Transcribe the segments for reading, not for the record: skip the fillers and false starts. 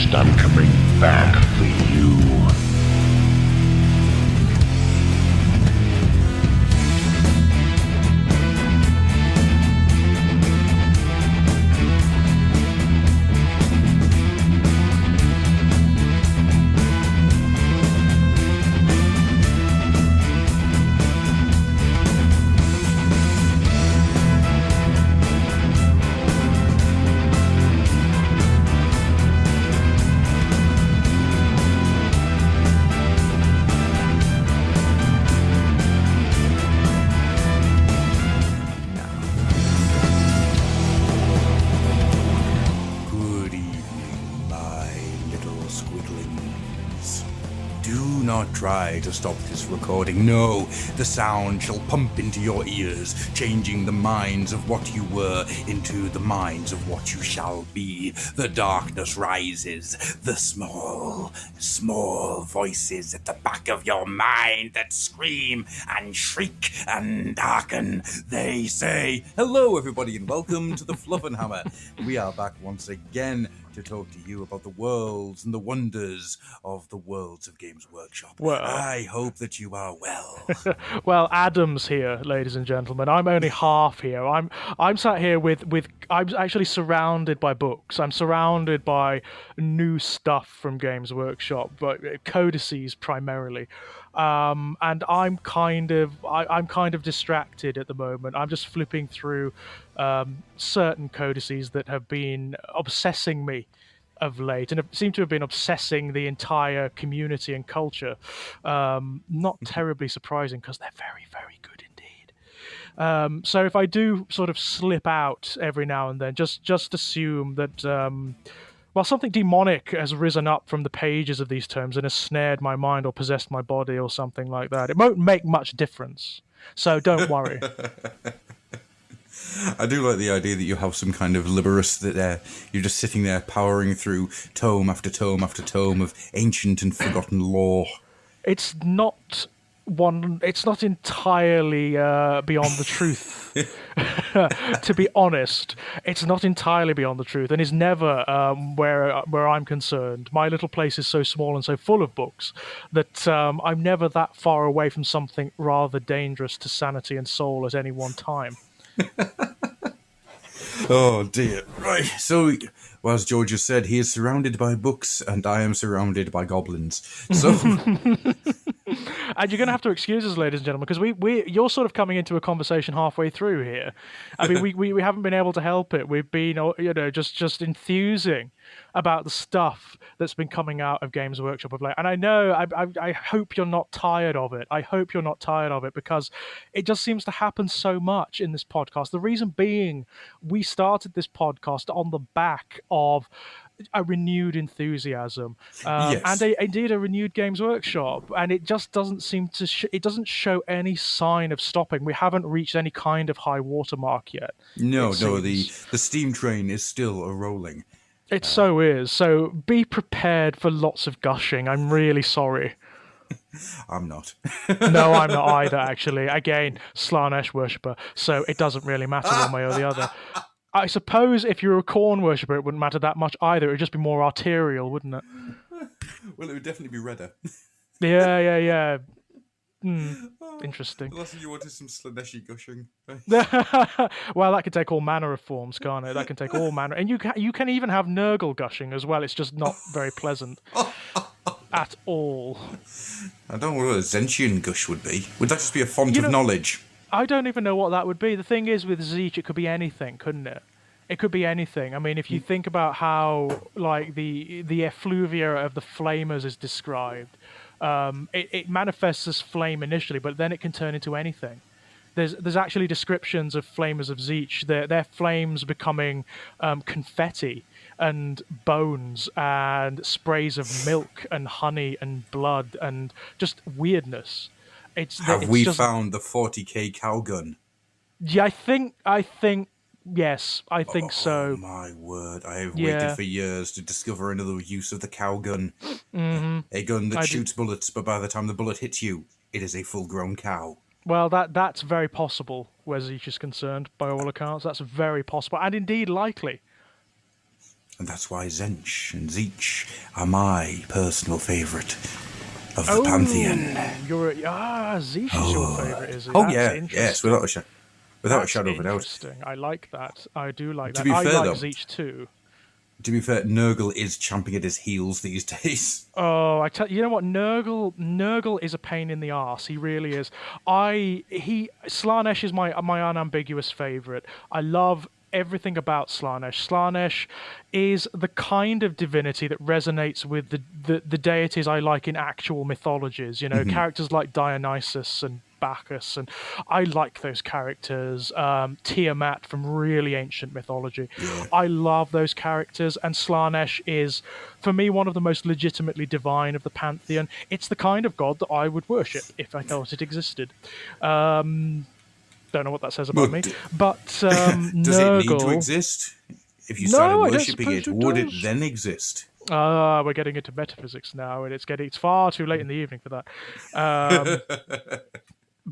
finished, I'm coming back for you. Try to stop this recording. No, the sound shall pump into your ears, changing the minds of what you were into the minds of what you shall be. The darkness rises, the small voices at the back of your mind that scream and shriek and darken. They say, hello everybody and welcome to the Fluffenhammer. We are back once again to talk to you about the worlds and the wonders of the worlds of Games Workshop. Well, I hope that you are well. Well, Adam's here, ladies and gentlemen. I'm only half here. I'm sat here with I'm actually surrounded by books. I'm surrounded by new stuff from Games Workshop, but codices primarily. And I'm kind of distracted at the moment. I'm just flipping through certain codices that have been obsessing me of late, and seem to have been obsessing the entire community and culture. Not terribly surprising, because they're very, very good indeed. So if I do sort of slip out every now and then, just assume that something demonic has risen up from the pages of these tomes and has snared my mind or possessed my body or something like that. It won't make much difference, so don't worry. I do like the idea that you have some kind of Liberus that you're just sitting there powering through tome after tome after tome of ancient and forgotten lore. It's not entirely beyond the truth. To be honest, it's not entirely beyond the truth, and is never where I'm concerned. My little place is so small and so full of books that I'm never that far away from something rather dangerous to sanity and soul at any one time. Oh dear. Right, so, well, as George has said, he is surrounded by books and I am surrounded by goblins. So... And you're going to have to excuse us, ladies and gentlemen, because you're sort of coming into a conversation halfway through here. I mean, we haven't been able to help it. We've been, just enthusing about the stuff that's been coming out of Games Workshop of late. And I know, I hope you're not tired of it. I hope you're not tired of it, because it just seems to happen so much in this podcast. The reason being, we started this podcast on the back of a renewed enthusiasm, yes. And indeed a renewed Games Workshop, and it just doesn't seem to it doesn't show any sign of stopping. We haven't reached any kind of high watermark yet. No, the steam train is still a-rolling. It so is. So be prepared for lots of gushing. I'm really sorry. I'm not. No, I'm not either, actually. Again, Slanesh worshipper, so it doesn't really matter one way or the other. I suppose if you're a Khorne worshipper, it wouldn't matter that much either. It would just be more arterial, wouldn't it? Well, it would definitely be redder. Yeah. Interesting. The last thing you want is some Slaneshi gushing. Well, that can take all manner of forms, can't it? That can take all manner. And you can even have Nurgle gushing as well. It's just not very pleasant at all. I don't know what a Zentian gush would be. Would that just be a font of knowledge? I don't even know what that would be. The thing is, with Tzeentch, it could be anything, couldn't it? It could be anything. I mean, if you think about how, like, the effluvia of the Flamers is described, it manifests as flame initially, but then it can turn into anything. There's actually descriptions of Flamers of Tzeentch. Their flames becoming confetti and bones and sprays of milk and honey and blood and just weirdness. Have we found the 40k cow gun? Yeah, I think yes, I think so. Oh my word, I have waited for years to discover another use of the cow gun. Mm-hmm. A gun that shoots bullets, but by the time the bullet hits you, it is a full-grown cow. Well, that's very possible where Tzeentch is concerned, by all accounts. That's very possible, and indeed likely. And that's why Zench and Zeech are my personal favourite of the Pantheon. Zeech is your favourite, is he? Oh, That's yeah, interesting. yes, without a shadow of a doubt. Interesting. I like that. I do like that. To be I fair, like though, Zeech too. to be fair, Nurgle is champing at his heels these days. Oh, you know what? Nurgle is a pain in the arse. He really is. Slaanesh is my unambiguous favorite. I love everything about Slaanesh. Slaanesh is the kind of divinity that resonates with the deities I like in actual mythologies. You know, characters like Dionysus and Bacchus, and I like those characters. Tiamat from really ancient mythology. Yeah. I love those characters, and Slaanesh is, for me, one of the most legitimately divine of the pantheon. It's the kind of god that I would worship if I thought it existed. Don't know what that says about me, but Does Nurgle, it need to exist? If you No, started I don't worshipping it, suppose it would it does. then exist? we're getting into metaphysics now, and it's far too late in the evening for that.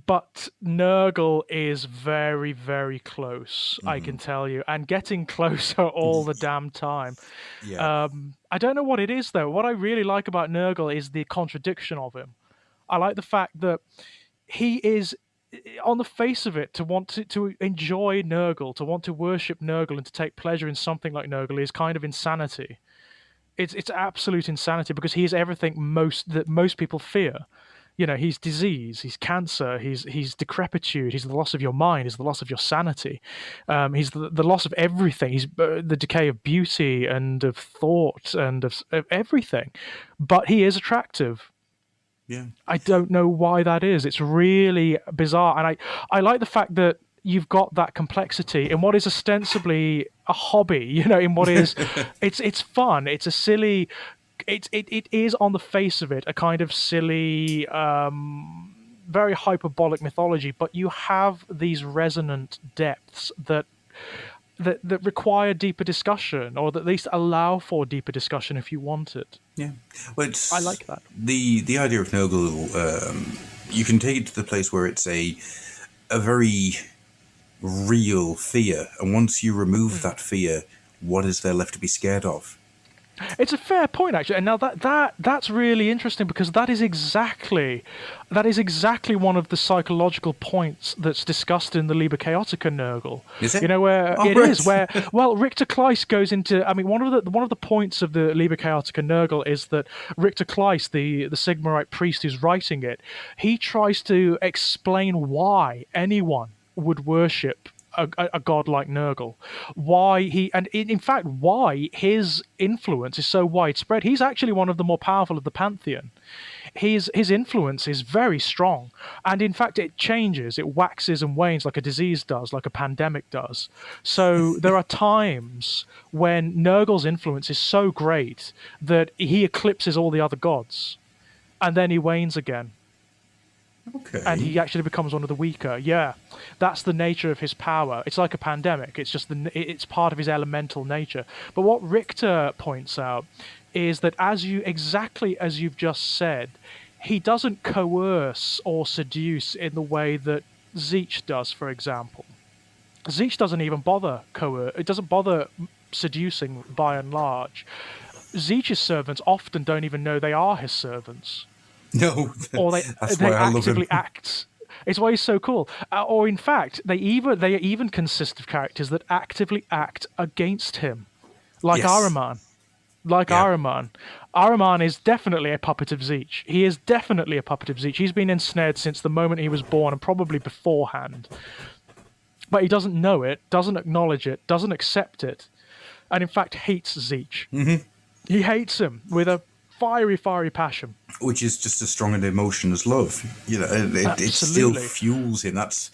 But Nurgle is very, very close, I can tell you, and getting closer all the damn time. Yeah. I don't know what it is, though. What I really like about Nurgle is the contradiction of him. I like the fact that he is, on the face of it, to want to enjoy Nurgle, to want to worship Nurgle, and to take pleasure in something like Nurgle is kind of insanity. It's absolute insanity, because he is everything that most people fear. You know, he's disease, he's cancer, he's decrepitude, he's the loss of your mind, he's the loss of your sanity, he's the loss of everything. He's the decay of beauty and of thought and of everything. But he is attractive. Yeah. I don't know why that is. It's really bizarre, and I like the fact that you've got that complexity in what is ostensibly a hobby. You know, in what is it's fun. It's a silly. It is, on the face of it, a kind of silly, very hyperbolic mythology, but you have these resonant depths that require deeper discussion, or that at least allow for deeper discussion if you want it. Yeah. Well, I like that. The idea of Nurgle, you can take it to the place where it's a very real fear, and once you remove that fear, what is there left to be scared of? It's a fair point, actually, and now that's really interesting, because that is exactly one of the psychological points that's discussed in the Liber Chaotica Nurgle. Is it? You know, where Oh, it right. is, where Richter Kleist goes into. I mean, one of the points of the Liber Chaotica Nurgle is that Richter Kleist, the Sigmarite priest who's writing it, he tries to explain why anyone would worship a god like Nurgle, why his influence is so widespread. He's actually one of the more powerful of the pantheon. His influence is very strong, and in fact it changes, it waxes and wanes like a disease does, like a pandemic does. So there are times when Nurgle's influence is so great that he eclipses all the other gods, and then he wanes again. Okay. And he actually becomes one of the weaker. Yeah, that's the nature of his power. It's like a pandemic. It's just it's part of his elemental nature. But what Richter points out is that, exactly as you've just said, he doesn't coerce or seduce in the way that Zeech does, for example. Zeech doesn't even bother it doesn't bother seducing by and large. Zeech's servants often don't even know they are his servants. No, Or that's they why I love him. actively act. It's why he's so cool. Or in fact, they even consist of characters that actively act against him, like Yes. Ahriman. Like Yeah. Ahriman. Ahriman is definitely a puppet of Zeech. He is definitely a puppet of Zeech. He's been ensnared since the moment he was born, and probably beforehand. But he doesn't know it, doesn't acknowledge it, doesn't accept it, and in fact hates Zeech. Mm-hmm. He hates him with a fiery, fiery passion. Which is just as strong an emotion as love. You know, it still fuels him. That's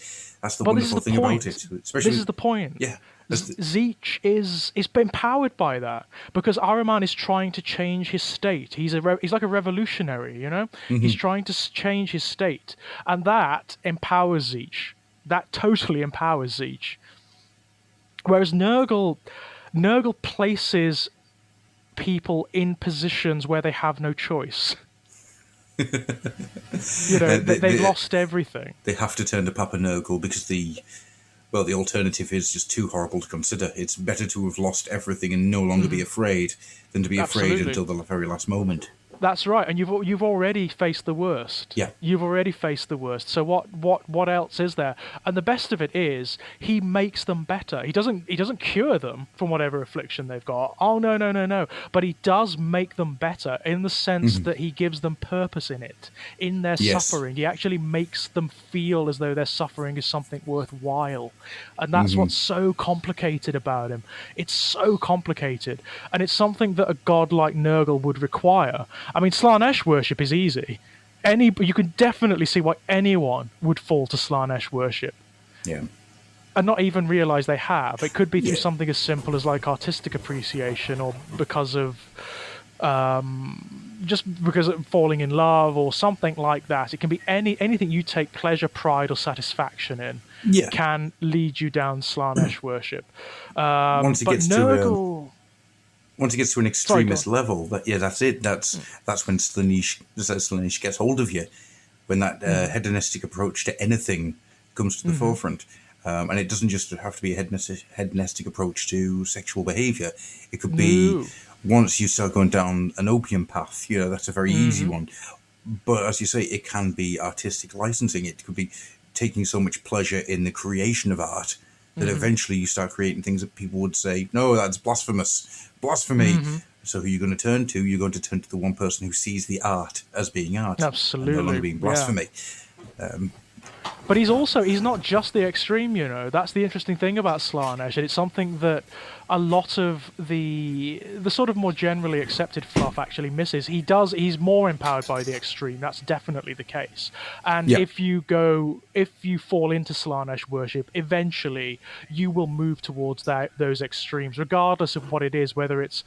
the wonderful thing about it. Especially This is the point. Yeah. Zeech is empowered by that, because Ahriman is trying to change his state. He's like a revolutionary, you know. He's trying to change his state, and that empowers Zeech. That totally empowers Zeech. Whereas Nurgle places people in positions where they have no choice. You know, they've lost everything. They have to turn to Papa Nurgle because the Well, the alternative is just too horrible to consider. It's better to have lost everything and no longer be afraid than to be afraid until the very last moment. That's right, and you've already faced the worst. Yeah. You've already faced the worst. So what else is there? And the best of it is he makes them better. He doesn't cure them from whatever affliction they've got. Oh no. But he does make them better in the sense that he gives them purpose in it. In their suffering. He actually makes them feel as though their suffering is something worthwhile. And that's what's so complicated about him. It's so complicated. And it's something that a god like Nurgle would require. I mean, Slaanesh worship is easy. You can definitely see why anyone would fall to Slaanesh worship. Yeah. And not even realize they have. It could be through something as simple as like artistic appreciation, or because of just because of falling in love or something like that. It can be anything you take pleasure, pride, or satisfaction in. Can lead you down Slaanesh worship. Once it gets to an extremist level, that's it. That's when Slaanesh gets hold of you. When that hedonistic approach to anything comes to the forefront. And it doesn't just have to be a hedonistic approach to sexual behavior. It could be once you start going down an opium path, that's a very easy one. But as you say, it can be artistic licensing. It could be taking so much pleasure in the creation of art that eventually you start creating things that people would say, no, that's blasphemy. So who are you going to turn to? You're going to turn to the one person who sees the art as being art. Absolutely. And no longer being blasphemy. But he's not just the extreme, That's the interesting thing about Slaanesh, and it's something that a lot of the sort of more generally accepted fluff actually misses. He's more empowered by the extreme. That's definitely the case. And if you fall into Slaanesh worship, eventually you will move towards those extremes, regardless of what it is. Whether it's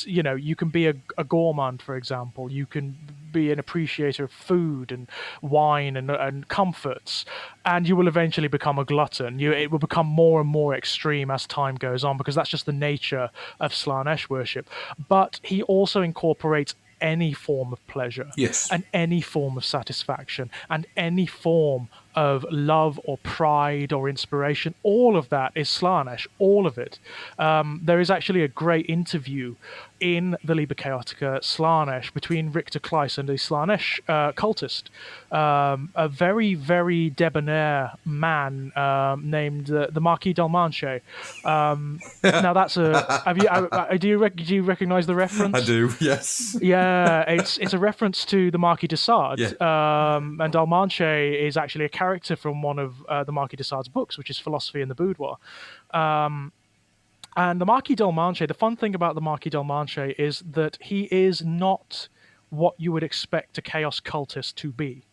you can be a gourmand, for example. You can be an appreciator of food and wine and comforts, and you will eventually become a glutton. It will become more and more extreme as time goes on, because that's just the nature of Slaanesh worship. But he also incorporates any form of pleasure, and any form of satisfaction, and any form of love or pride or inspiration. All of that is Slaanesh, all of it. There is actually a great interview in the Liber Chaotica Slaanesh between Richter Kleiss and a Slaanesh cultist, a very, very debonair man named the Marquis Dalmanche. Now that's do you recognize the reference? I do, yes. Yeah, it's a reference to the Marquis de Sade. And Dalmanche is actually a character from one of the Marquis de Sade's books, which is Philosophy in the Boudoir. And the Marquis Dalmanche, the fun thing about the Marquis Dalmanche is that he is not what you would expect a Chaos cultist to be.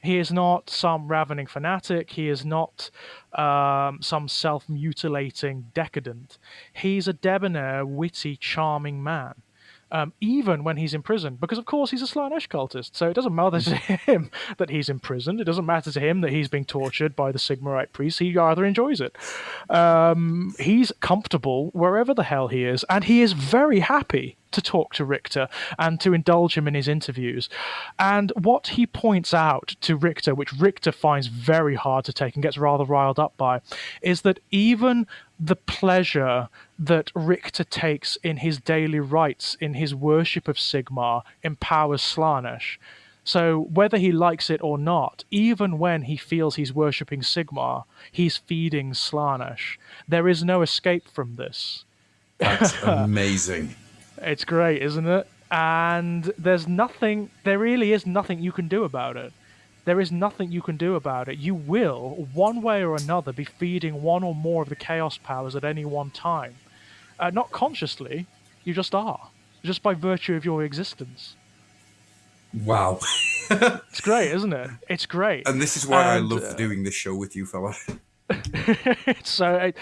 He is not some ravening fanatic. He is not some self-mutilating decadent. He's a debonair, witty, charming man. Even when he's in prison, because of course he's a Slaanesh cultist, so it doesn't matter to him that he's imprisoned. It doesn't matter to him that he's being tortured by the Sigmarite priests. He rather enjoys it. He's comfortable wherever the hell he is, and he is very happy to talk to Richter and to indulge him in his interviews. And what he points out to Richter, which Richter finds very hard to take and gets rather riled up by, is that even the pleasure that Richter takes in his daily rites, in his worship of Sigmar, empowers Slaanesh. So whether he likes it or not, even when he feels he's worshipping Sigmar, he's feeding Slaanesh. There is no escape from this. That's amazing. It's great, isn't it? And there really is nothing you can do about it. There is nothing you can do about it. You will, one way or another, be feeding one or more of the Chaos powers at any one time. Not consciously, you just are. Just by virtue of your existence. Wow. It's great, isn't it? It's great. And this is why I love doing this show with you, fella. I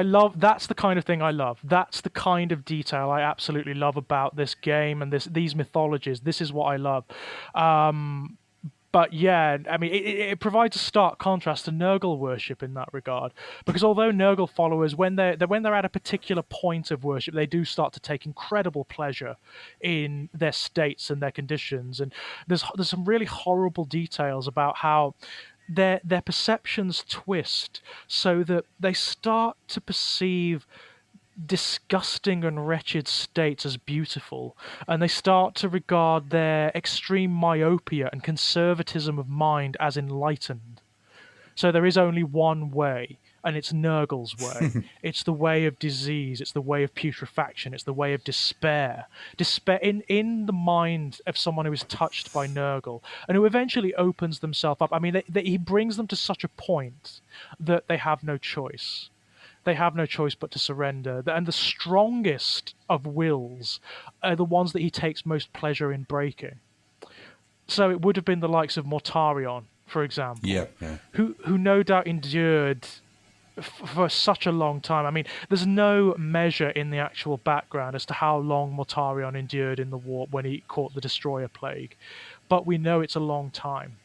love, that's the kind of thing I love. That's the kind of detail I absolutely love about this game and these mythologies. This is what I love. But yeah, I mean, it provides a stark contrast to Nurgle worship in that regard, because although Nurgle followers, when they're at a particular point of worship, they do start to take incredible pleasure in their states and their conditions, and there's some really horrible details about how their perceptions twist so that they start to perceive disgusting and wretched states as beautiful, and they start to regard their extreme myopia and conservatism of mind as enlightened. So there is only one way, and it's Nurgle's way. It's the way of disease, it's the way of putrefaction, it's the way of despair. Despair in the mind of someone who is touched by Nurgle, and who eventually opens themselves up. I mean, he brings them to such a point that they have no choice. They have no choice but to surrender. And the strongest of wills are the ones that he takes most pleasure in breaking. So it would have been the likes of Mortarion, for example, Yeah. who no doubt endured for such a long time. I mean, there's no measure in the actual background as to how long Mortarion endured in the war when he caught the Destroyer Plague, but we know it's a long time.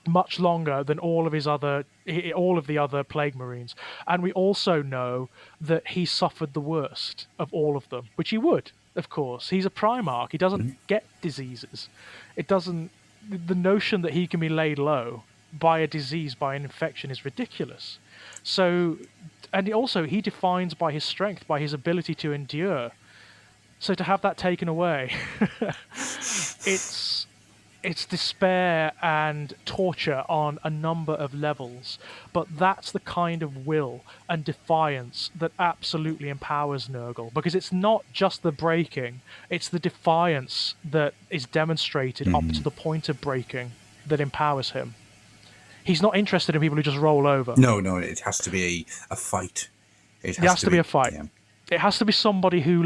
Much longer than all of the other Plague Marines. And we also know that he suffered the worst of all of them, which he would, of course. He's a Primarch. He doesn't get diseases. The notion that he can be laid low by a disease, by an infection, is ridiculous. So, and he defines by his strength, by his ability to endure. So to have that taken away, it's despair and torture on a number of levels, but that's the kind of will and defiance that absolutely empowers Nurgle, because it's not just the breaking, it's the defiance that is demonstrated up to the point of breaking that empowers him. He's not interested in people who just roll over. No, it has to be a fight. It has to be a fight. Yeah. It has to be somebody who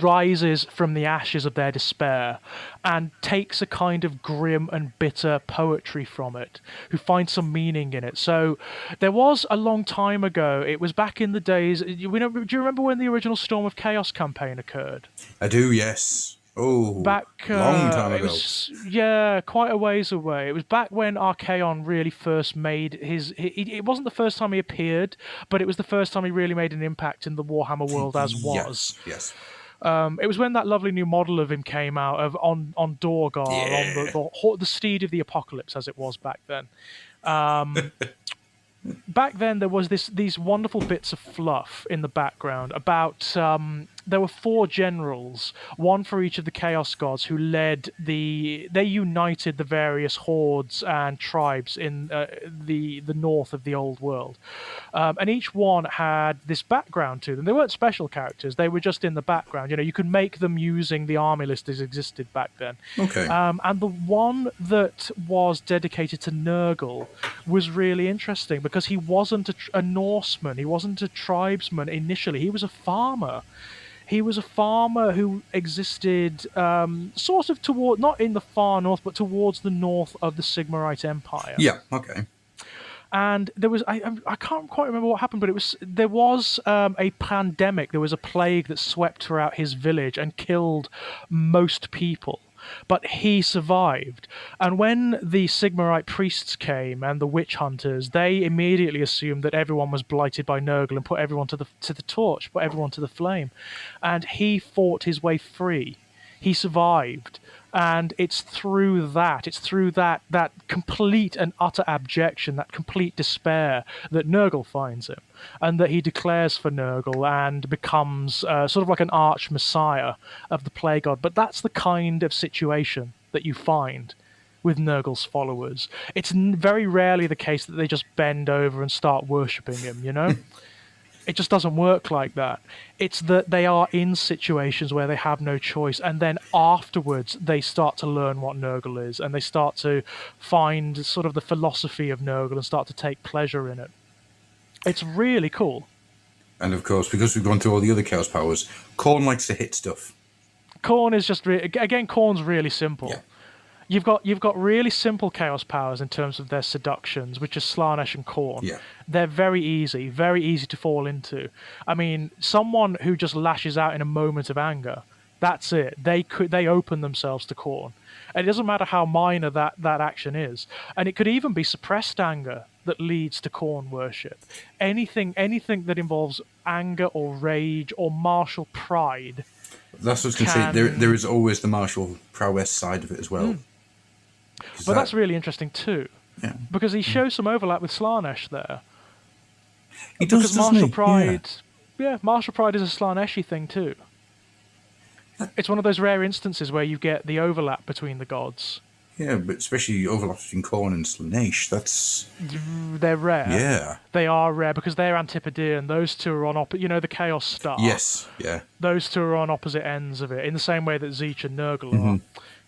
rises from the ashes of their despair and takes a kind of grim and bitter poetry from it, who finds some meaning in it. So there was a long time ago, it was back in the days, do you remember when the original Storm of Chaos campaign occurred? I do, yes. Oh, back long time ago. Quite a ways away. It was back when Archaon really first made his... It wasn't the first time he appeared, but it was the first time he really made an impact in the Warhammer world as was. Yes. It was when that lovely new model of him came out on Dorgar, on the steed of the apocalypse, as it was back then. Back then, there was these wonderful bits of fluff in the background about... there were 4 generals, one for each of the Chaos Gods, who led they united the various hordes and tribes in the north of the old world. And each one had this background to them. They weren't special characters, they were just in the background. You could make them using the army list as existed back then. Okay. And the one that was dedicated to Nurgle was really interesting, because he wasn't a Norseman, he wasn't a tribesman initially, he was a farmer. He was a farmer who existed sort of toward, not in the far north, but towards the north of the Sigmarite Empire. Yeah, okay. And there was, I can't quite remember what happened, but there was a pandemic, there was a plague that swept throughout his village and killed most people. But he survived. And when the Sigmarite priests came and the witch hunters, they immediately assumed that everyone was blighted by Nurgle and put everyone to the torch, put everyone to the flame. And he fought his way free. He survived. And it's through that complete and utter abjection, that complete despair, that Nurgle finds him, and that he declares for Nurgle and becomes sort of like an arch messiah of the Plague God. But that's the kind of situation that you find with Nurgle's followers. It's very rarely the case that they just bend over and start worshipping him, It just doesn't work like that. It's that they are in situations where they have no choice, and then afterwards they start to learn what Nurgle is, and they start to find sort of the philosophy of Nurgle and start to take pleasure in it. It's really cool. And of course, because we've gone through all the other Chaos powers, Khorne likes to hit stuff. Khorne is just... Khorne's really simple. Yeah. You've got really simple Chaos powers in terms of their seductions, which is Slaanesh and Khorne. Yeah. They're very easy to fall into. I mean, someone who just lashes out in a moment of anger, that's it. They open themselves to Khorne. And it doesn't matter how minor that action is. And it could even be suppressed anger that leads to Khorne worship. Anything that involves anger or rage or martial pride. That's what I was going to say. There is always the martial prowess side of it as well. But that's really interesting too. Yeah. Because he shows some overlap with Slaanesh there. He does, Because doesn't Martial he? Pride, Martial Pride is a Slaaneshi thing too. It's one of those rare instances where you get the overlap between the gods. Yeah, but especially overlap between Khorne and Slaanesh. That's They're rare. yeah. They are rare because they're Antipodean. Those two are on the Chaos Star. Yes. Yeah. Those two are on opposite ends of it, in the same way that Zeech and Nurgle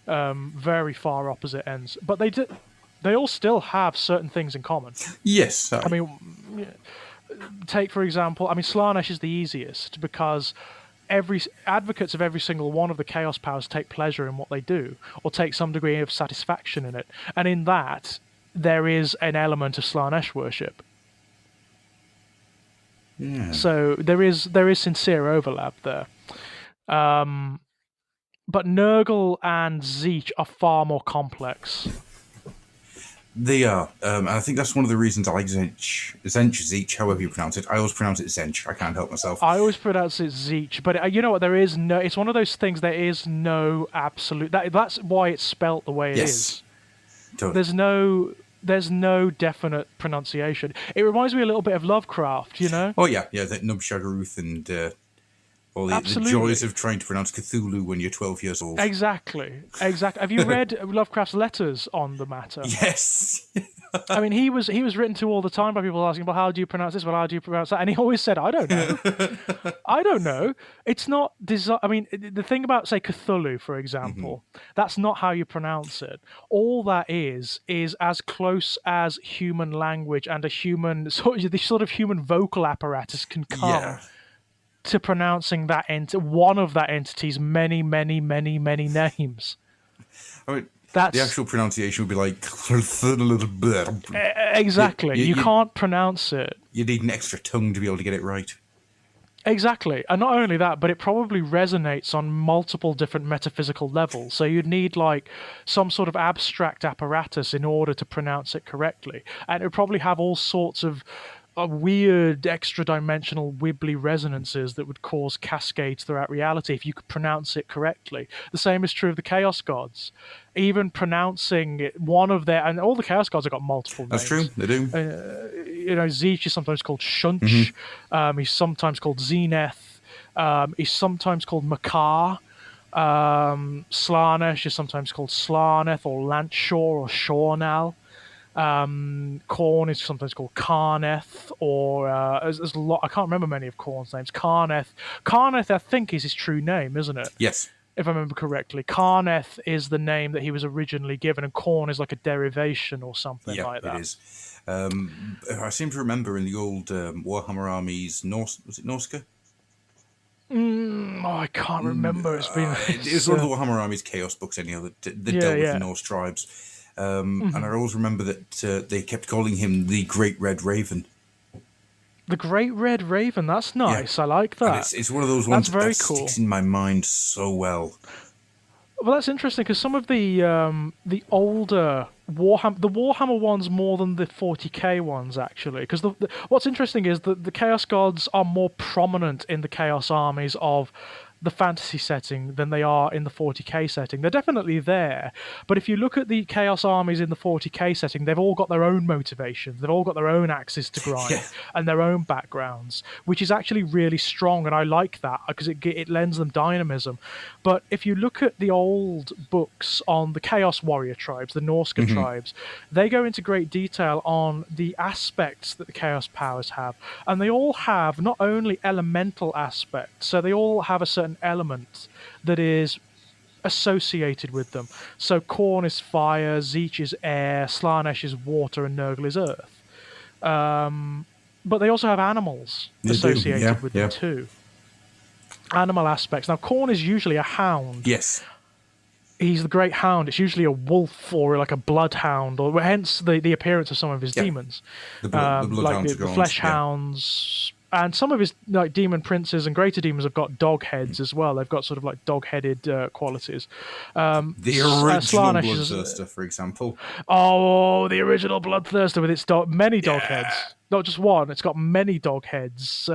are. Very far opposite ends, but they all still have certain things in common. Yes. I mean, take for example, Slaanesh is the easiest because advocates of every single one of the Chaos powers take pleasure in what they do, or take some degree of satisfaction in it, and in that there is an element of Slaanesh worship. Yeah. So there is sincere overlap there. But Nurgle and Zeech are far more complex. They are. I think that's one of the reasons I like Zench. Zeech, however you pronounce it. I always pronounce it Zench. I can't help myself. I always pronounce it Zeech, but you know what? There is no. It's one of those things. There is no absolute. That's why it's spelt the way it is. Totally. There's no definite pronunciation. It reminds me a little bit of Lovecraft, you know? Oh yeah, that Nub Shagaruth and all the joys of trying to pronounce Cthulhu when you're 12 years old. Exactly. Have you read Lovecraft's letters on the matter? Yes. I mean, he was written to all the time by people asking, well, how do you pronounce this? Well, how do you pronounce that? And he always said, I don't know. I don't know. It's not... I mean, the thing about, say, Cthulhu, for example, that's not how you pronounce it. All that is as close as human language and a human... the sort of human vocal apparatus can come to pronouncing one of that entity's many, many, many, many names. I mean... the actual pronunciation would be like a little bit. Exactly. You can't pronounce it. You need an extra tongue to be able to get it right. Exactly. And not only that, but it probably resonates on multiple different metaphysical levels. So you'd need like some sort of abstract apparatus in order to pronounce it correctly. And it would probably have all sorts of weird extra-dimensional wibbly resonances that would cause cascades throughout reality if you could pronounce it correctly. The same is true of the Chaos Gods. Even pronouncing one of their... And all the Chaos Gods have got multiple names. That's true, they do. Zeech is sometimes called Shunch. He's sometimes called Zenith. He's sometimes called Makar. Slaanesh is sometimes called Slaneth or Lanshor or Shornal. Khorne is sometimes called Karneth, or there's a lot. I can't remember many of Khorne's names. Karneth, I think, is his true name, isn't it? Yes. If I remember correctly, Karneth is the name that he was originally given, and Khorne is like a derivation or something like that. Yeah, it is. I seem to remember in the old Warhammer armies, was it Norska? I can't remember. It's been. It's one of the Warhammer armies chaos books, anyhow, that dealt with the Norse tribes. And I always remember that they kept calling him the Great Red Raven. The Great Red Raven, that's nice. Yeah. I like that. And it's one of those ones that sticks in my mind so well. Well, that's interesting because some of the older Warhammer ones more than the 40k ones, actually. Because what's interesting is that the Chaos Gods are more prominent in the Chaos armies of the fantasy setting than they are in the 40k setting. They're definitely there, but if you look at the Chaos armies in the 40k setting, they've all got their own motivations, they've all got their own axes to grind and their own backgrounds, which is actually really strong, and I like that because it lends them dynamism. But if you look at the old books on the Chaos Warrior tribes, the Norska tribes, they go into great detail on the aspects that the Chaos powers have, and they all have not only elemental aspects, so they all have a certain element that is associated with them. So Khorne is fire, Zeech is air, Slaanesh is water, and Nurgle is earth. But they also have animals associated with them too. Animal aspects. Now Khorne is usually a hound. Yes. He's the Great Hound. It's usually a wolf or like a bloodhound, or hence the appearance of some of his demons. The bloodhounds, like the flesh hounds. And some of his like demon princes and greater demons have got dog heads as well. They've got sort of like dog-headed qualities. The original Bloodthirster, for example. Oh, the original Bloodthirster with its many dog heads. Not just one. It's got many dog heads.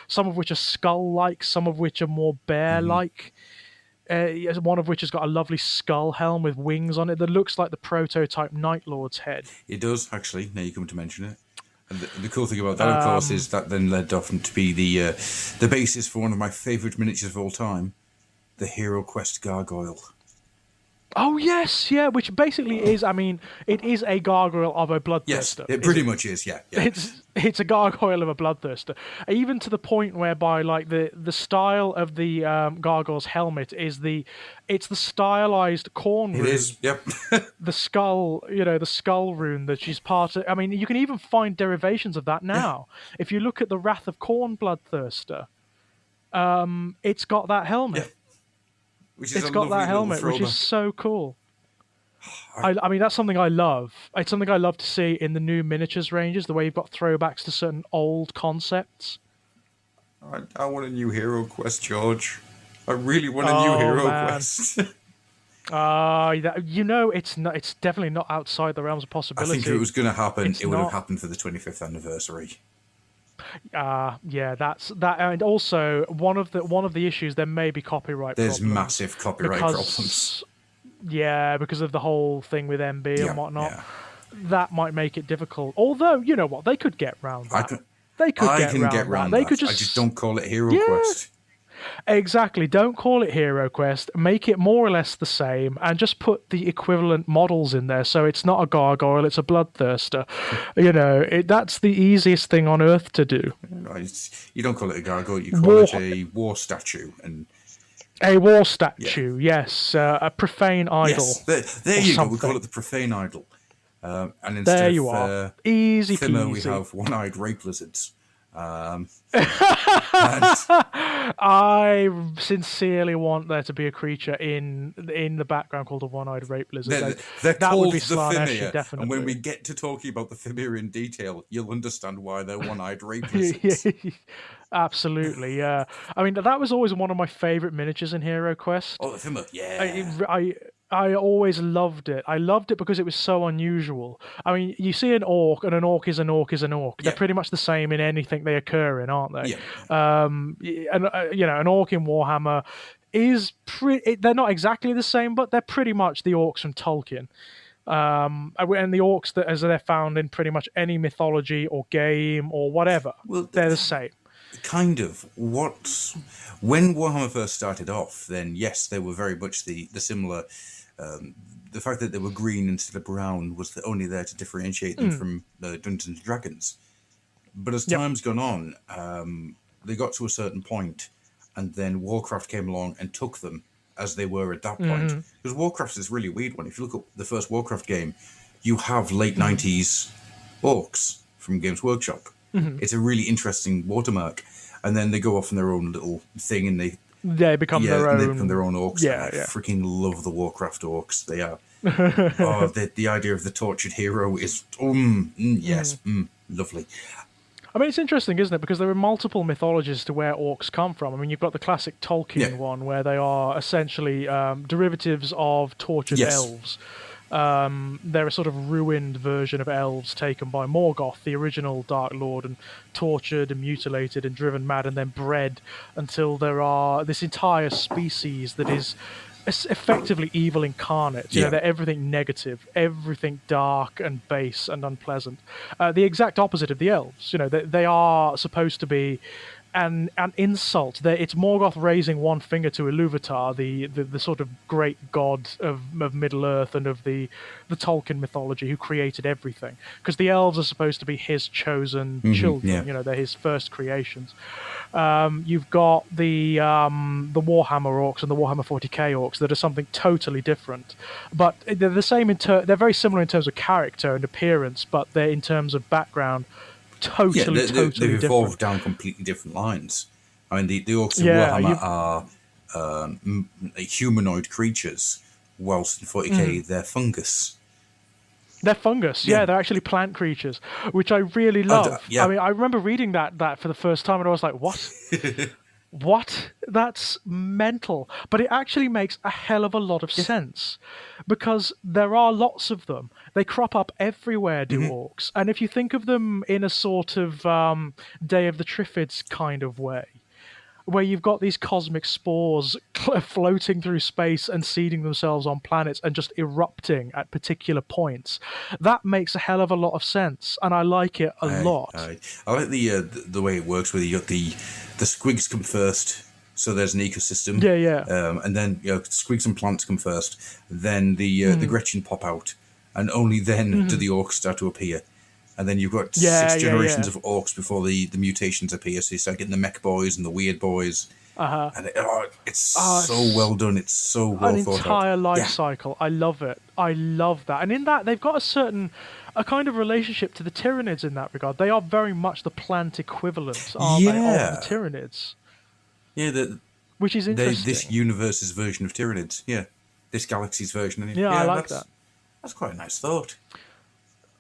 Some of which are skull-like, some of which are more bear-like. one of which has got a lovely skull helm with wings on it that looks like the prototype Night Lord's head. It does, actually, now you come to mention it. And the cool thing about that, of course, is that then led off to be the basis for one of my favourite miniatures of all time, the Hero Quest Gargoyle. Oh, yes, yeah, which basically is, I mean, it is a gargoyle of a bloodthirster. Yes, it pretty much is, yeah. It's a gargoyle of a bloodthirster. Even to the point whereby, like, the style of the gargoyle's helmet is it's the stylized corn rune. It is, yep. The skull, the skull rune that she's part of. I mean, you can even find derivations of that now. Yeah. If you look at the Wrath of Khorne bloodthirster, it's got that helmet. Yeah. It's got that helmet, which is so cool. I mean, that's something I love. It's something I love to see in the new miniatures ranges, the way you've got throwbacks to certain old concepts. I want a new Hero Quest, George. I really want a new Hero Quest. It's definitely not outside the realms of possibility. I think if it was going to happen, it would have happened for the 25th anniversary. Yeah, that's that, and also one of the issues, there may be copyright. There's massive copyright problems. Yeah, because of the whole thing with MB and whatnot. Yeah. That might make it difficult. Although, you know what, they could get round that. I can get round that. They could just. I just don't call it Hero Quest. Exactly. Don't call it Hero Quest. Make it more or less the same, and just put the equivalent models in there. So it's not a gargoyle; it's a bloodthirster. That's the easiest thing on earth to do. You don't call it a gargoyle; you call it a war statue. And a war statue, yes, a profane idol. Yes, there you go. We call it the profane idol. And instead there you are. Easy peasy. We have one-eyed rape lizards. I sincerely want there to be a creature in the background called a one-eyed rape lizard. They're that called would be the Fimir, definitely. And when we get to talking about the Fimir in detail, you'll understand why they're one-eyed rape lizards. Absolutely, yeah. I mean, that was always one of my favourite miniatures in Hero Quest. Oh, the Fimir, yeah. I always loved it. I loved it because it was so unusual. I mean, you see an orc, and an orc is an orc is an orc. They're pretty much the same in anything they occur in, aren't they? Yeah. An orc in Warhammer is they're not exactly the same, but they're pretty much the orcs from Tolkien. And the orcs that as they're found in pretty much any mythology or game or whatever, they're the same. Kind of. When Warhammer first started off, then yes, they were very much the similar. The fact that they were green instead of brown was only there to differentiate them from Dungeons and Dragons. But as time's gone on, they got to a certain point, and then Warcraft came along and took them as they were at that point. Because Warcraft is a really weird one. If you look at the first Warcraft game, you have late 90s orcs from Games Workshop. It's a really interesting watermark. And then they go off on their own little thing, and they become their own. They become their own orcs. I freaking love the Warcraft orcs. They are. The idea of the tortured hero is lovely. I mean, it's interesting, isn't it? Because there are multiple mythologies to where orcs come from. I mean, you've got the classic Tolkien one, where they are essentially derivatives of tortured elves. They're a sort of ruined version of elves taken by Morgoth, the original Dark Lord, and tortured and mutilated and driven mad and then bred until there are this entire species that is effectively evil incarnate. You know, they're everything negative, everything dark and base and unpleasant. The exact opposite of the elves. You know, they are supposed to be an insult. It's Morgoth raising one finger to Iluvatar, the sort of great god of Middle Earth and of the Tolkien mythology, who created everything. Because the elves are supposed to be his chosen children. You know, they're his first creations. You've got the Warhammer orcs and the Warhammer 40k orcs that are something totally different, but they're the same they're very similar in terms of character and appearance, but they're in terms of background. Totally they've evolved down completely different lines. I mean, the orcs in Warhammer are humanoid creatures, whilst in 40k they're fungus. They're fungus, they're actually plant creatures, which I really love. I mean, I remember reading that for the first time, and I was like, what? What? That's mental. But it actually makes a hell of a lot of sense, because there are lots of them. They crop up everywhere, orcs. And if you think of them in a sort of Day of the Triffids kind of way, where you've got these cosmic spores floating through space and seeding themselves on planets and just erupting at particular points. That makes a hell of a lot of sense, and I like it a lot. I like the way it works, where you got the squigs come first. So there's an ecosystem, and then squigs and plants come first. Then the Gretchen pop out, and only then do the orcs start to appear. And then you've got 6 generations of orcs before the mutations appear. So you start getting the mech boys and the weird boys. And it's so well done. It's so well thought out. An entire life cycle. I love it. I love that. And in that, they've got a kind of relationship to the Tyranids in that regard. They are very much the plant equivalent, aren't they, of the Tyranids? Yeah, which is interesting. This universe's version of Tyranids. Yeah, this galaxy's version. Yeah, I like that. That's quite a nice thought.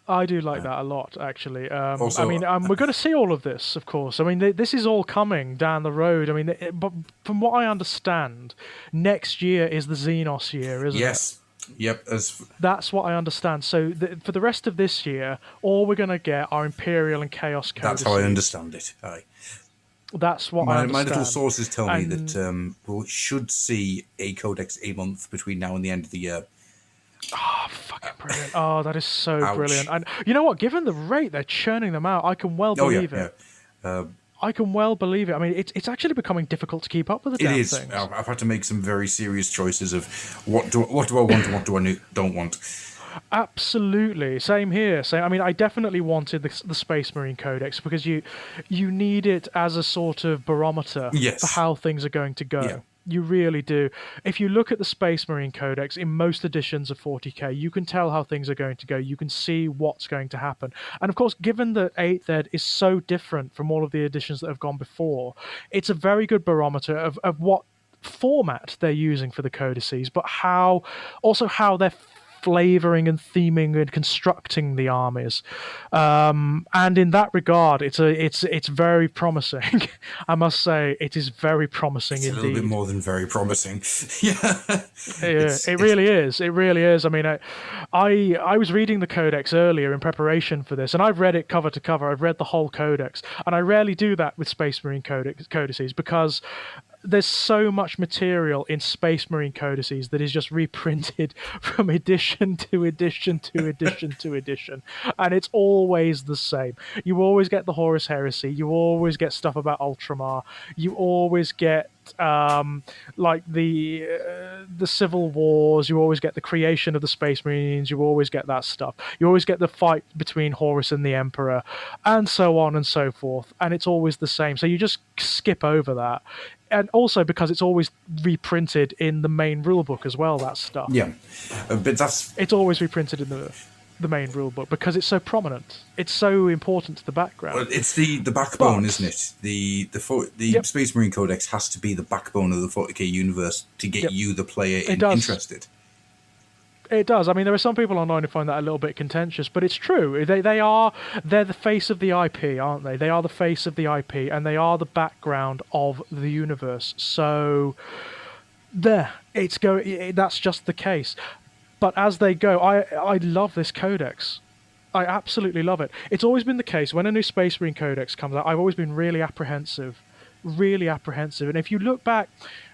I do like that a lot, actually. Also, I mean, we're going to see all of this, of course. I mean, this is all coming down the road. I mean, but from what I understand, next year is the Xenos year, isn't it? Yes. Yep. That's what I understand. So for the rest of this year, all we're going to get are Imperial and Chaos codices. That's how I understand it. Aye. That's what I understand. My little sources tell me that we should see a codex a month between now and the end of the year. Oh, fucking brilliant. Oh, that is so brilliant. And you know what? Given the rate they're churning them out, I can well believe it. I can well believe it. I mean, it's actually becoming difficult to keep up with the damn things. It is. I've had to make some very serious choices of what do I want and what do I don't want. Absolutely. Same here. I mean, I definitely wanted the Space Marine Codex because you need it as a sort of barometer for how things are going to go. Yeah. You really do. If you look at the Space Marine Codex in most editions of 40k, you can tell how things are going to go. You can see what's going to happen. And of course, given that 8th ed is so different from all of the editions that have gone before, it's a very good barometer of what format they're using for the codices, but how they're flavoring and theming and constructing the armies, and in that regard, it's very promising. I must say, it is very promising indeed. A little bit more than very promising. It really is. It really is. I mean, I was reading the codex earlier in preparation for this, and I've read it cover to cover. I've read the whole codex, and I rarely do that with Space Marine codices because there's so much material in Space Marine codices that is just reprinted from edition to edition to edition to edition, and it's always the same. You always get the Horus Heresy, you always get stuff about Ultramar, you always get like the Civil Wars, you always get the creation of the Space Marines, you always get that stuff. You always get the fight between Horus and the Emperor, and so on and so forth, and it's always the same. So you just skip over that. And also because it's always reprinted in the main rulebook as well, that stuff. Yeah, but it's always reprinted in the main rulebook because it's so prominent. It's so important to the background. Well, it's the backbone, isn't it? The Space Marine Codex has to be the backbone of the 40k universe to get you, the player, interested. It does. I mean, there are some people online who find that a little bit contentious, but it's true. They're the face of the IP, aren't they? They are the face of the IP, and they are the background of the universe. So that's just the case. But as they go, I love this codex. I absolutely love it. It's always been the case when a new Space Marine Codex comes out, I've always been really apprehensive. And if you look back,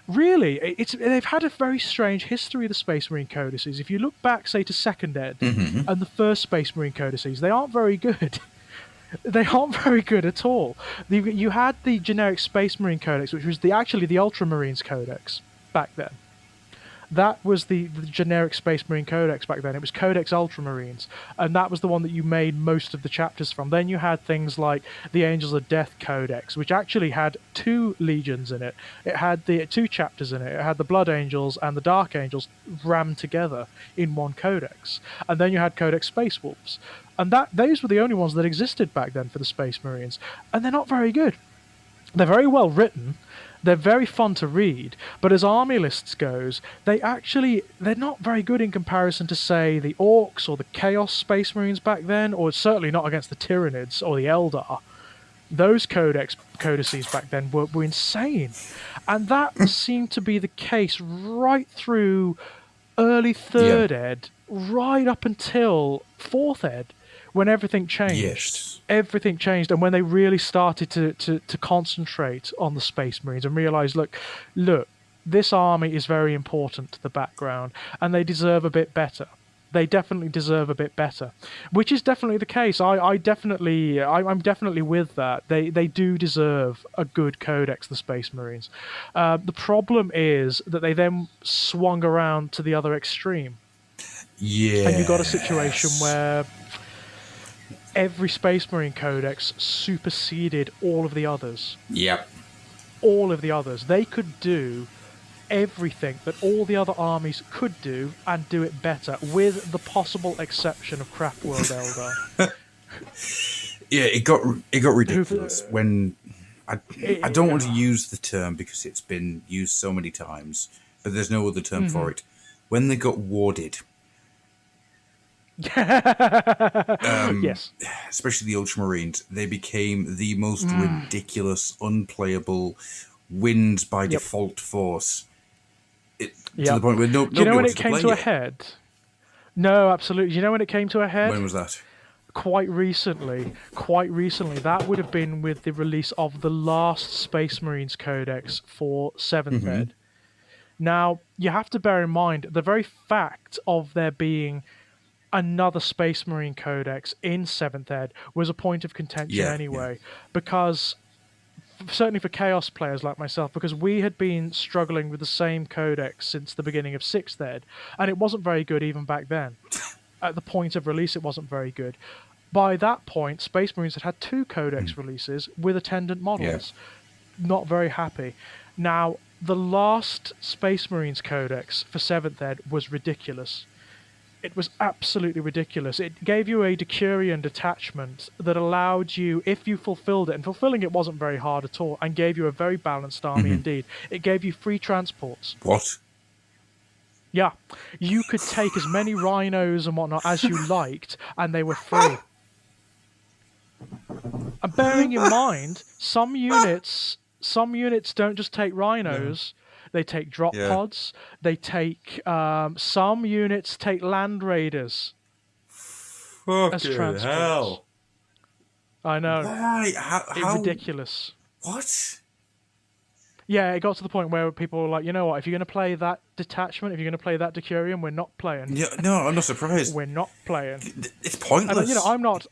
really, they've had a very strange history of the Space Marine codices. If you look back, say, to 2nd ed and the first Space Marine codices, they aren't very good. They aren't very good at all. You had the generic Space Marine Codex, which was actually the Ultramarines Codex back then. That was the generic Space Marine Codex back then. It was Codex Ultramarines, and that was the one that you made most of the chapters from. Then you had things like the Angels of Death Codex, which actually had 2 legions in it. It had the 2 chapters in it. It had the Blood Angels and the Dark Angels rammed together in one codex. And then you had Codex Space Wolves. And those were the only ones that existed back then for the Space Marines. And they're not very good. They're very well written. They're very fun to read, but as army lists goes, they're not very good in comparison to, say, the Orks or the Chaos Space Marines back then, or certainly not against the Tyranids or the Eldar. Those codices back then were insane. And that seemed to be the case right through early 3rd ed, right up until 4th ed, when everything changed. Yes. Everything changed, and when they really started to concentrate on the Space Marines and realize, look, this army is very important to the background, and they deserve a bit better. They definitely deserve a bit better, which is definitely the case. I'm definitely with that. They do deserve a good codex, the Space Marines. The problem is that they then swung around to the other extreme, Yeah. and you got a situation where every Space Marine codex superseded all of the others. Yep. All of the others. They could do everything that all the other armies could do and do it better, with the possible exception of Craft World Eldar. Yeah, it got ridiculous when I don't want to use the term because it's been used so many times, but there's no other term for it. When they got warded. Yes. Especially the Ultramarines, they became the most ridiculous, unplayable, wins by default force. To the point where nobody Do you know when wanted it came to to a head? No, absolutely. Do you know when it came to a head? When was that? Quite recently. That would have been with the release of the last Space Marines Codex for 7th Ed. Now, you have to bear in mind the very fact of there being another Space Marine Codex in 7th Ed was a point of contention anyway, because certainly for Chaos players like myself, because we had been struggling with the same codex since the beginning of 6th Ed, and it wasn't very good even back then. At the point of release, it wasn't very good. By that point, Space Marines had 2 codex releases with attendant models. Not very happy. Now, the last Space Marines codex for 7th Ed was ridiculous. It was absolutely ridiculous. It gave you a Decurion detachment that allowed you, if you fulfilled it, and fulfilling it wasn't very hard at all, and gave you a very balanced army indeed. It gave you free transports. What? Yeah. You could take as many rhinos and whatnot as you liked, and they were free. And bearing in mind, some units don't just take rhinos. They take drop pods. They take some units take land raiders as transports. Hell. I know. Why? How? It's ridiculous. What? Yeah, it got to the point where people were like, you know what? If you're going to play that detachment, if you're going to play that Decurion, we're not playing. Yeah, no, I'm not surprised. We're not playing. It's pointless. And, I'm not.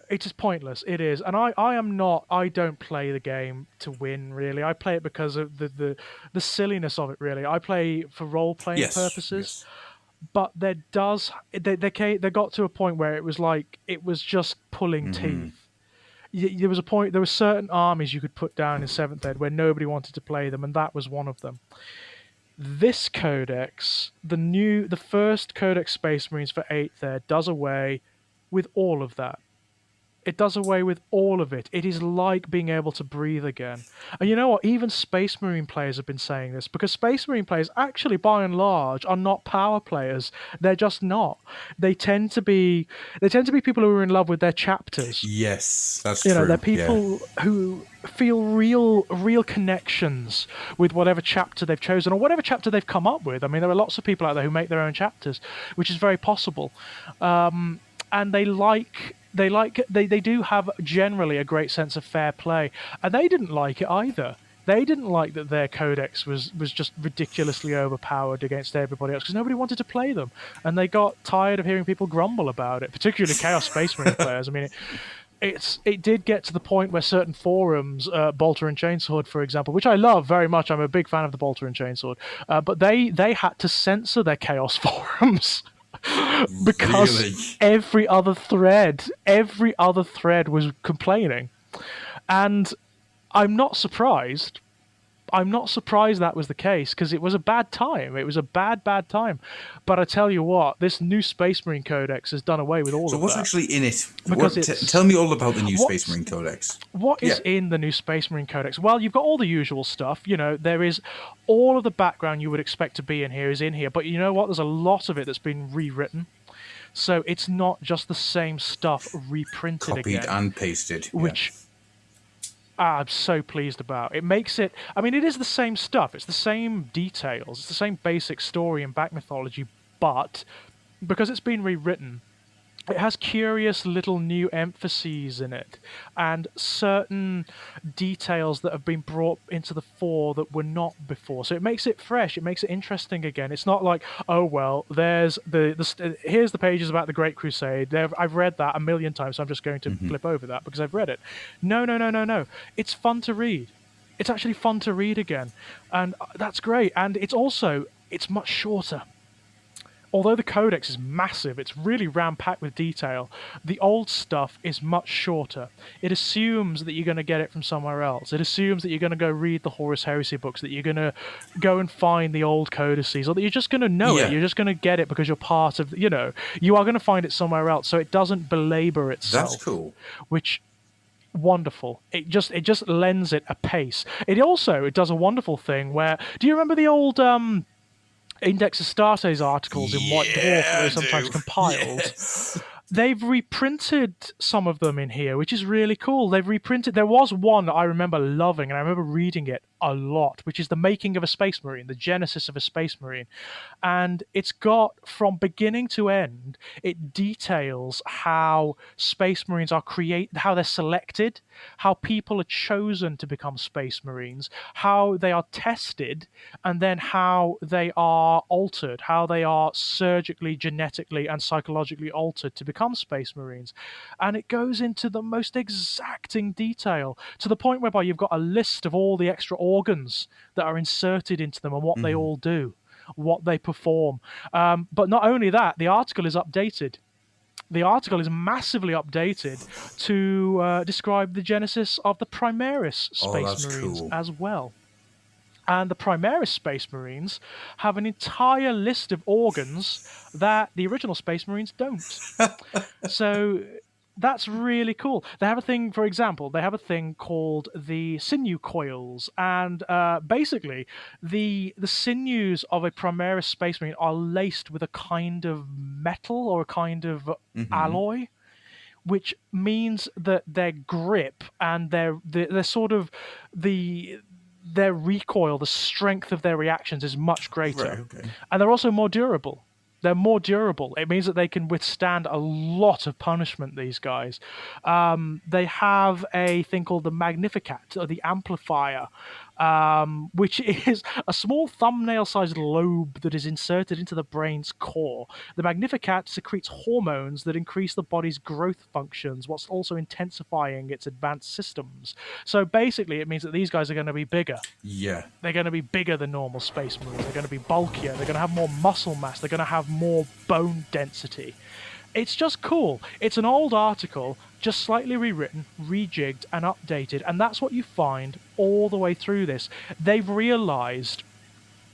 It is pointless. It is, and I am not. I don't play the game to win. Really, I play it because of the silliness of it. Really, I play for role playing purposes. Yes. But they got to a point where it was like it was just pulling teeth. There was a point. There were certain armies you could put down in 7th Ed where nobody wanted to play them, and that was one of them. This codex, the first Codex Space Marines for 8th Ed, does away with all of that. It does away with all of it. It is like being able to breathe again. And you know what? Even Space Marine players have been saying this, because Space Marine players actually, by and large, are not power players. They're just not. They tend to be people who are in love with their chapters. Yes, that's true. They're people who feel real connections with whatever chapter they've chosen or whatever chapter they've come up with. I mean, there are lots of people out there who make their own chapters, which is very possible. And they do have generally a great sense of fair play, and they didn't like it either. They didn't like that their codex was just ridiculously overpowered against everybody else because nobody wanted to play them, and they got tired of hearing people grumble about it, particularly Chaos Space Marine players. I mean, it did get to the point where certain forums, Bolter and Chainsword, for example, which I love very much. I'm a big fan of the Bolter and Chainsword, but they had to censor their Chaos forums. Because really? every other thread was complaining, and I'm not surprised. I'm not surprised that was the case, because it was a bad time. It was a bad time. But I tell you what, this new Space Marine Codex has done away with all of that. So what's actually in it? Because tell me all about the new Space Marine Codex. What is in the new Space Marine Codex? Well, you've got all the usual stuff. You know, there is all of the background you would expect to be in here is in here. But you know what? There's a lot of it that's been rewritten. So it's not just the same stuff reprinted again. Copied and pasted. Which... I'm so pleased about. It makes it... I mean, it is the same stuff. It's the same details. It's the same basic story and back mythology, but because it's been rewritten, it has curious little new emphases in it and certain details that have been brought into the fore that were not before, so it makes it fresh, it makes it interesting again. It's not like, oh well, there's here's the pages about the Great Crusade, I've read that a million times, so I'm just going to flip over that because I've read it. No, no, no, no, no, it's fun to read. It's actually fun to read again, and that's great. And it's much shorter. Although the codex is massive, it's really ram-packed with detail, the old stuff is much shorter. It assumes that you're going to get it from somewhere else. It assumes that you're going to go read the Horus Heresy books, that you're going to go and find the old codices, or that you're just going to know it. You're just going to get it because you're part of, you are going to find it somewhere else, so it doesn't belabor itself. That's cool. Which... wonderful. It just lends it a pace. It does a wonderful thing where... do you remember the old... Index Astartes articles in White Dwarf that they sometimes compiled? Yes. They've reprinted some of them in here, which is really cool. They've reprinted... there was one I remember loving, and I remember reading it a lot, which is The Making of a Space Marine, the genesis of a Space Marine. And it's got, from beginning to end, it details how Space Marines are created, how they're selected, how people are chosen to become Space Marines, how they are tested, and then how they are altered, how they are surgically, genetically, and psychologically altered to become Space Marines. And it goes into the most exacting detail, to the point whereby you've got a list of all the extra organs that are inserted into them and what they all do, what they perform. But not only that, the article is updated. The article is massively updated to describe the genesis of the Primaris Space Marines as well. And the Primaris Space Marines have an entire list of organs that the original Space Marines don't. So that's really cool. They have a thing, for example, they have a thing called the sinew coils, and basically the sinews of a Primaris Space Marine are laced with a kind of metal or a kind of alloy, which means that their grip and their sort of their recoil, the strength of their reactions is much greater. Right, okay. And they're also more durable. They're more durable. It means that they can withstand a lot of punishment, these guys. They have a thing called the Magnificat, or the Amplifier, which is a small thumbnail-sized lobe that is inserted into the brain's core. The Magnificat secretes hormones that increase the body's growth functions, whilst also intensifying its advanced systems. So basically, it means that these guys are going to be bigger. Yeah. They're going to be bigger than normal Space Marines. They're going to be bulkier. They're going to have more muscle mass. They're going to have more bone density. It's just cool. It's an old article, just slightly rewritten, rejigged, and updated, and that's what you find all the way through this. They've realized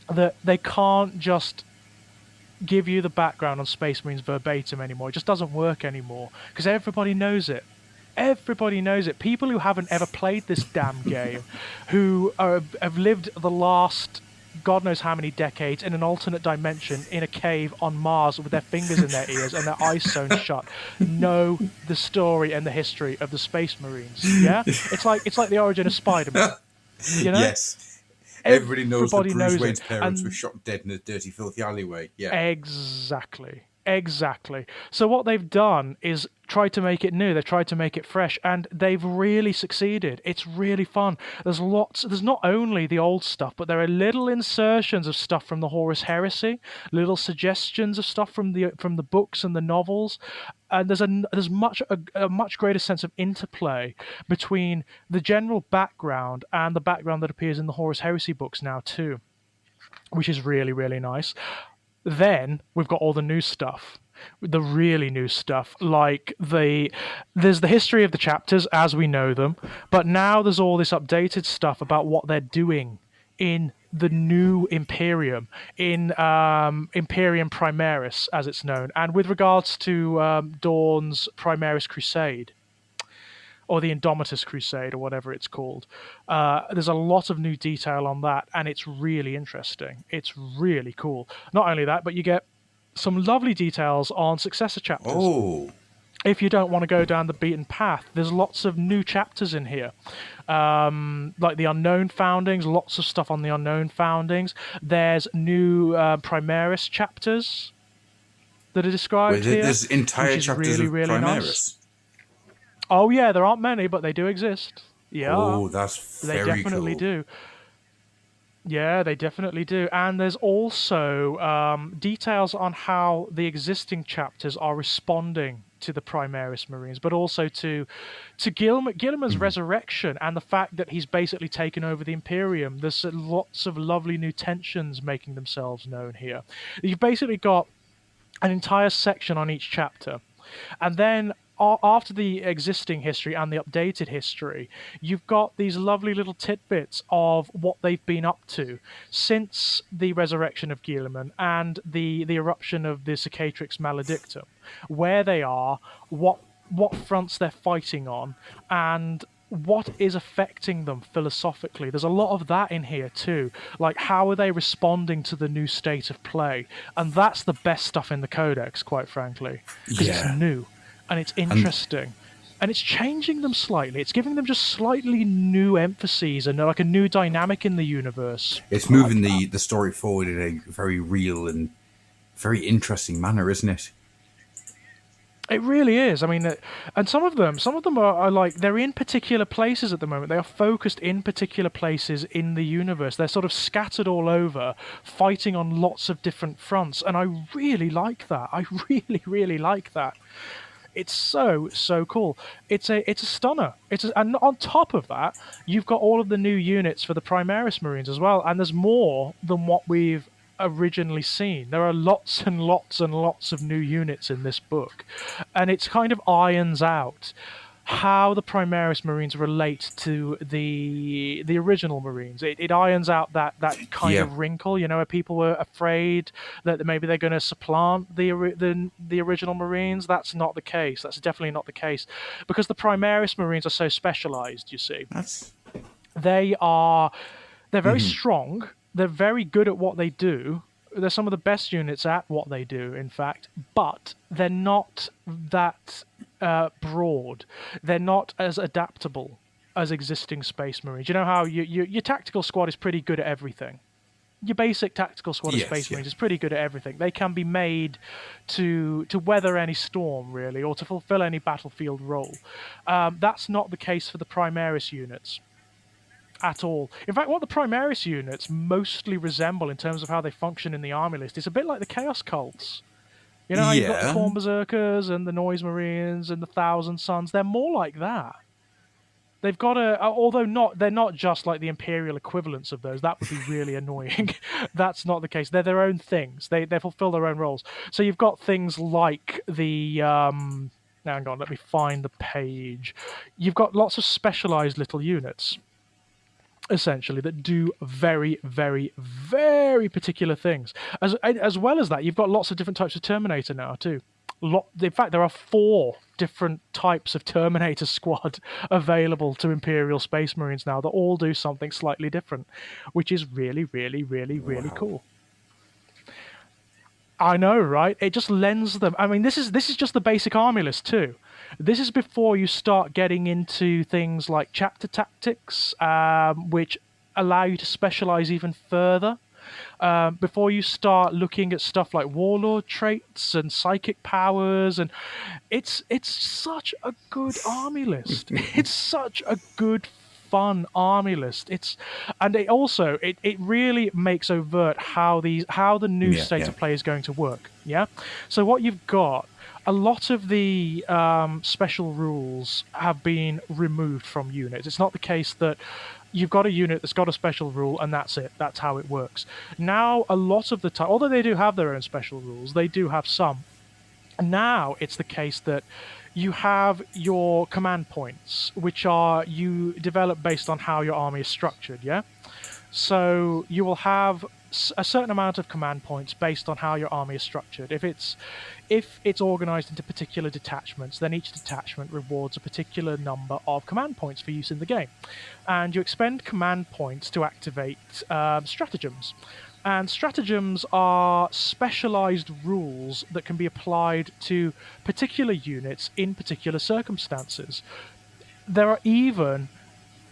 that they can't just give you the background on Space Marines verbatim anymore. It just doesn't work anymore, because everybody knows it. Everybody knows it. People who haven't ever played this damn game, who have lived the last... God knows how many decades in an alternate dimension in a cave on Mars with their fingers in their ears and their eyes sewn shut, know the story and the history of the Space Marines. Yeah, it's like the origin of Spider-Man. You know? Yes. Everybody knows that Bruce knows Wayne's it. parents were shot dead in a dirty, filthy alleyway. Yeah. Exactly. So what they've done is tried to make it new. They've tried to make it fresh, and they've really succeeded. It's really fun. There's not only the old stuff, but there are little insertions of stuff from the Horus Heresy, little suggestions of stuff from the books and the novels, and there's a much greater sense of interplay between the general background and the background that appears in the Horus Heresy books now too, which is really, really nice. Then we've got all the new stuff, the really new stuff, like there's the history of the chapters as we know them, but now there's all this updated stuff about what they're doing in the new Imperium, in Imperium Primaris, as it's known, and with regards to Dawn's Primaris Crusade, or the Indomitus Crusade, or whatever it's called. There's a lot of new detail on that, and it's really interesting. It's really cool. Not only that, but you get some lovely details on successor chapters. Oh. If you don't want to go down the beaten path, there's lots of new chapters in here. Like the Unknown Foundings, lots of stuff on the Unknown Foundings. There's new Primaris chapters that are described here. There's entire which is chapters really, of really Primaris. nice. Oh yeah, there aren't many, but they do exist. Yeah, Oh, that's they very definitely cool. do. Yeah, they definitely do. And there's also details on how the existing chapters are responding to the Primaris Marines, but also to Guilliman's resurrection and the fact that he's basically taken over the Imperium. There's lots of lovely new tensions making themselves known here. You've basically got an entire section on each chapter. And then after the existing history and the updated history, you've got these lovely little tidbits of what they've been up to since the resurrection of Guilliman and the eruption of the Cicatrix Maledictum, where they are, what fronts they're fighting on, and what is affecting them philosophically. There's a lot of that in here too. Like, how are they responding to the new state of play? And that's the best stuff in the codex, quite frankly, because it's new and it's interesting. And it's changing them slightly. It's giving them just slightly new emphases and like a new dynamic in the universe. It's moving the story forward in a very real and very interesting manner, isn't it? It really is. I mean, and some of them are like, they're in particular places at the moment. They are focused in particular places in the universe. They're sort of scattered all over, fighting on lots of different fronts. And I really like that. I really, really like that. It's so cool. It's a stunner. And on top of that, you've got all of the new units for the Primaris Marines as well. And there's more than what we've originally seen. There are lots and lots and lots of new units in this book, and it's kind of irons out how the Primaris Marines relate to the original Marines. It irons out that kind of wrinkle, where people were afraid that maybe they're going to supplant the original Marines. That's not the case. That's definitely not the case, because the Primaris Marines are so specialized. You see, they're very strong. They're very good at what they do. They're some of the best units at what they do, in fact, but they're not that broad. They're not as adaptable as existing Space Marines. You know how your tactical squad is pretty good at everything. Your basic tactical squad of Space Marines is pretty good at everything. They can be made to weather any storm, really, or to fulfill any battlefield role. That's not the case for the Primaris units at all. In fact, what the Primaris units mostly resemble in terms of how they function in the army list is a bit like the Chaos Cults. You know how you've got the Khorne Berserkers and the Noise Marines and the Thousand Suns? They're more like that. They've got they're not just like the Imperial equivalents of those. That would be really annoying. That's not the case. They're their own things. They fulfill their own roles. So you've got things like the... hang on, let me find the page. You've got lots of specialized little units, essentially, that do very, very, very particular things. As well as that, you've got lots of different types of Terminator now too. In fact, there are 4 different types of Terminator squad available to Imperial Space Marines now that all do something slightly different, which is really, really, really, really cool. I know, right? It just lends them. I mean, this is just the basic army list too. This is before you start getting into things like chapter tactics, which allow you to specialize even further. Before you start looking at stuff like warlord traits and psychic powers, and it's such a good army list. It's such a good, fun army list. It really makes overt how the new state of play is going to work. Yeah. So what you've got, a lot of the special rules have been removed from units. It's not the case that you've got a unit that's got a special rule and that's it. That's how it works. Now, a lot of the time, although they do have their own special rules, they do have some. Now it's the case that you have your command points, which you develop based on how your army is structured, yeah? So you will have a certain amount of command points based on how your army is structured. If it's organized into particular detachments, then each detachment rewards a particular number of command points for use in the game. And you expend command points to activate stratagems. And stratagems are specialized rules that can be applied to particular units in particular circumstances. There are even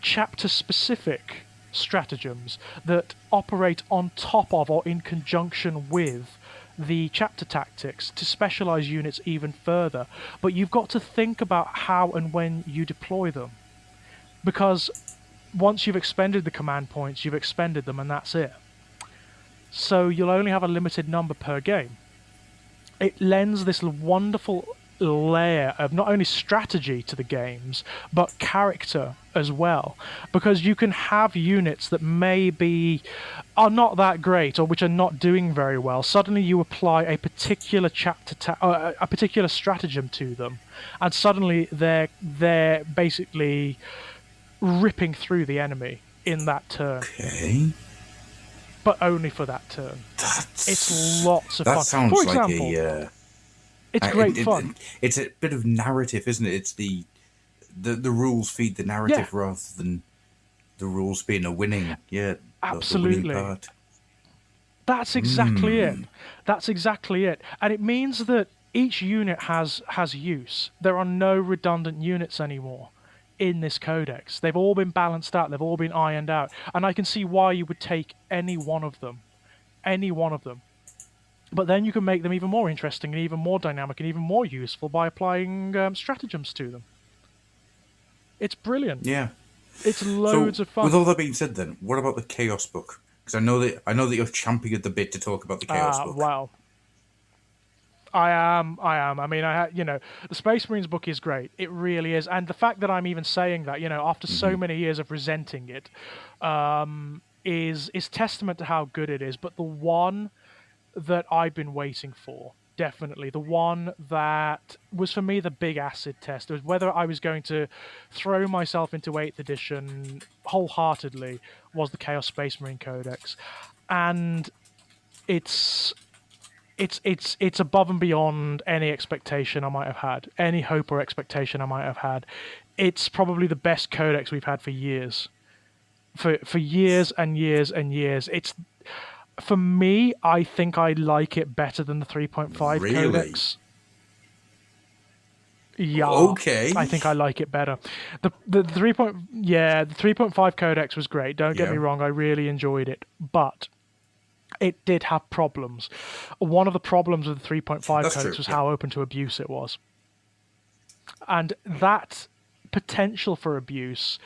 chapter-specific stratagems that operate on top of or in conjunction with the chapter tactics to specialize units even further, but you've got to think about how and when you deploy them. Because once you've expended the command points, you've expended them and that's it. So you'll only have a limited number per game. It lends this wonderful layer of not only strategy to the games, but character as well. Because you can have units that maybe are not that great or which are not doing very well. Suddenly you apply a particular a particular stratagem to them, and suddenly they're basically ripping through the enemy in that turn. Okay. But only for that turn. It's lots of fun. That sounds For example, like a... it's great fun. It's a bit of narrative, isn't it? It's the rules feed the narrative rather than the rules being a winning. Yeah, absolutely. The winning part. That's exactly it. That's exactly it. And it means that each unit has use. There are no redundant units anymore in this codex. They've all been balanced out. They've all been ironed out. And I can see why you would take any one of them. Any one of them. But then you can make them even more interesting and even more dynamic and even more useful by applying stratagems to them. It's brilliant. Yeah. It's loads of fun. With all that being said then, what about the Chaos Book? Because I know that you're champing at the bit to talk about the Chaos Book. Wow. I am. I mean, the Space Marines book is great. It really is. And the fact that I'm even saying that, after so many years of resenting it, is testament to how good it is. But the one that I've been waiting for, definitely, the one that was for me the big acid test, was whether I was going to throw myself into 8th edition wholeheartedly, was the Chaos Space Marine Codex. And it's above and beyond any expectation I might have had, any hope or expectation I might have had. It's probably the best codex we've had for years. For years and years and years. For me, I think I like it better than the 3.5 really? Codex. Yeah. Okay. I think I like it better. The 3.5 Codex was great. Don't get me wrong, I really enjoyed it, but it did have problems. One of the problems with the 3.5 Codex was how open to abuse it was. And that potential for abuse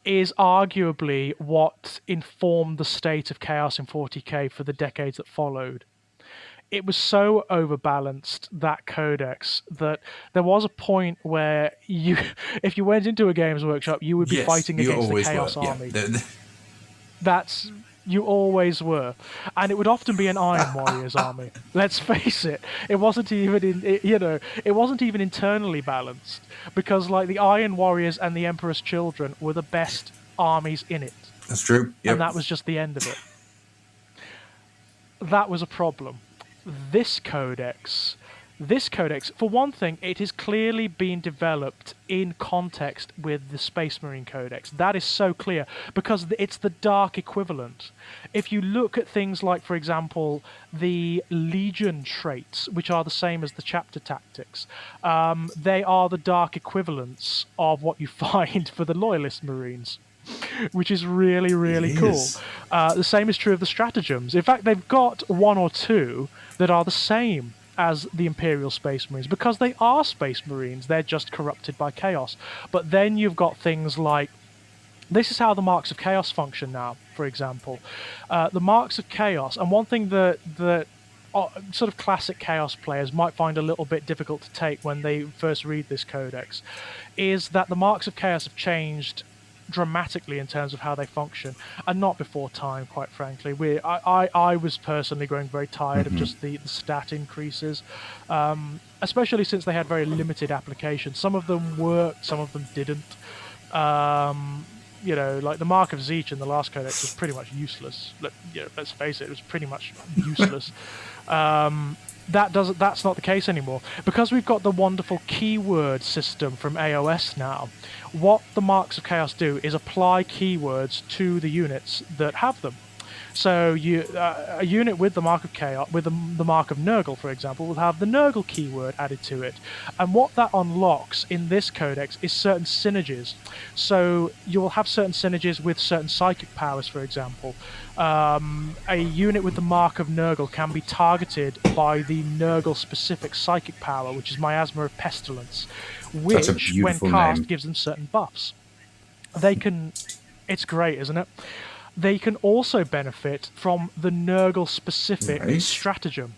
is arguably what informed the state of chaos in 40k for the decades that followed. It was so overbalanced, that codex, that there was a point where if you went into a Games Workshop, you would be fighting against the Chaos Army. You always were. And it would often be an Iron Warriors army. Let's face it. It wasn't even it wasn't even internally balanced, because like the Iron Warriors and the Emperor's Children were the best armies in it. That's true. Yep. And that was just the end of it. That was a problem. This codex, for one thing, it is clearly being developed in context with the Space Marine Codex. That is so clear, because it's the dark equivalent. If you look at things like, for example, the Legion traits, which are the same as the chapter tactics, they are the dark equivalents of what you find for the Loyalist Marines, which is really, really cool. The same is true of the stratagems. In fact, they've got one or two that are the same as the Imperial Space Marines, because they are Space Marines, they're just corrupted by chaos. But then you've got things like, this is how the Marks of Chaos function now, for example. The Marks of Chaos, and one thing that sort of classic Chaos players might find a little bit difficult to take when they first read this codex, is that the Marks of Chaos have changed dramatically in terms of how they function, and not before time, quite frankly. I was personally growing very tired of just the stat increases, especially since they had very limited application. Some of them worked, some of them didn't. Like the Mark of Zeech in the last codex was pretty much useless. Let's face it, it was pretty much useless. That's not the case anymore, because we've got the wonderful keyword system from AOS now. What the Marks of Chaos do is apply keywords to the units that have them. So a unit with the mark of chaos, with the mark of Nurgle, for example, will have the Nurgle keyword added to it, and what that unlocks in this codex is certain synergies. So you will have certain synergies with certain psychic powers, for example. A unit with the mark of Nurgle can be targeted by the Nurgle-specific psychic power, which is Miasma of Pestilence, That's a which, when beautiful cast, name. gives them certain buffs. They can. It's great, isn't it? They can also benefit from the Nurgle-specific Right. stratagem,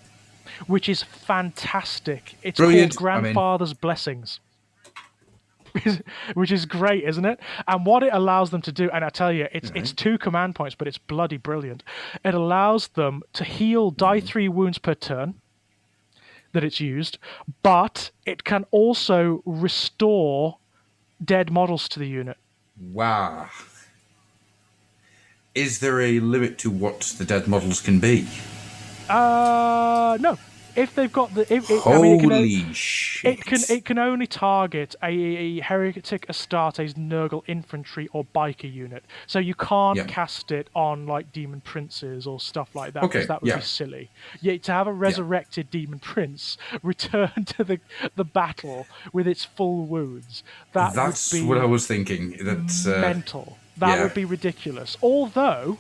which is fantastic. It's Brilliant. called Grandfather's Blessings. Which is great, isn't it? And what it allows them to do, and I tell you, it's 2 command points, but it's bloody brilliant. It allows them to heal die 3 wounds per turn that it's used, but it can also restore dead models to the unit. Wow. Is there a limit to what the dead models can be? No. If they've got the, Holy shit! it can only target a Heretic Astartes Nurgle infantry or biker unit. So you can't cast it on like demon princes or stuff like that, because that would be silly. Yet to have a resurrected demon prince return to the battle with its full wounds, that's would be what I was thinking. That's mental. That would be ridiculous. Although,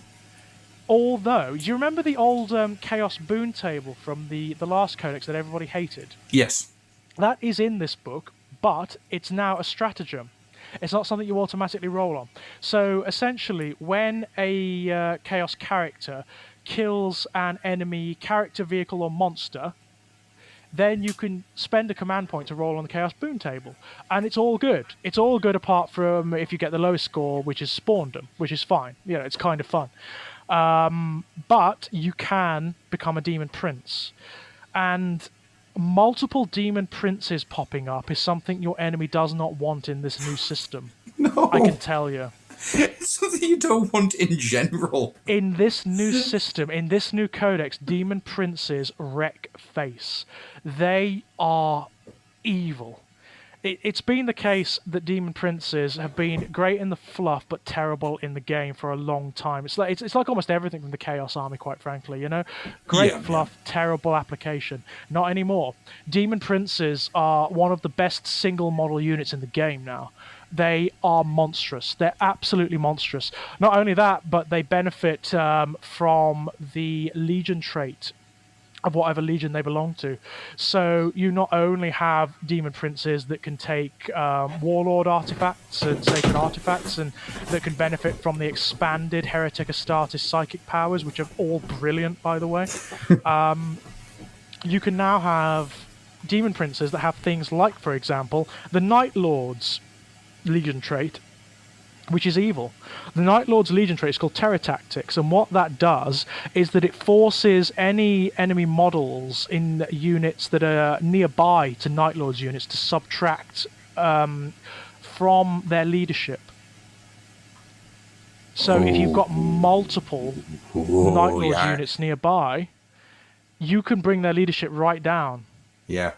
do you remember the old Chaos Boon table from the last codex that everybody hated? Yes. That is in this book, but it's now a stratagem. It's not something you automatically roll on. So essentially, when a Chaos character kills an enemy character, vehicle, or monster, then you can spend a command point to roll on the Chaos Boon table. And it's all good. It's all good apart from if you get the lowest score, which is Spawnedom, which is fine. You know, it's kind of fun. But you can become a demon prince. And multiple demon princes popping up is something your enemy does not want in this new system. No. I can tell you. It's something you don't want in general. In this new system, in this new codex, demon princes wreck face. They are evil. It's been the case that demon princes have been great in the fluff but terrible in the game for a long time. It's like almost everything from the Chaos Army, quite frankly. You know, great fluff, terrible application. Not anymore. Demon princes are one of the best single model units in the game now. They are monstrous. They're absolutely monstrous. Not only that, but they benefit from the Legion trait of whatever legion they belong to. So you not only have demon princes that can take warlord artifacts and sacred artifacts, and that can benefit from the expanded Heretic Astartes psychic powers, which are all brilliant, by the way. You can now have demon princes that have things like, for example, the Night Lord's Legion trait, which is evil. The Night Lord's Legion trait is called Terror Tactics, and what that does is that it forces any enemy models in units that are nearby to Night Lord's units to subtract from their leadership. So if you've got multiple Night Lord's units nearby, you can bring their leadership right down. Yeah.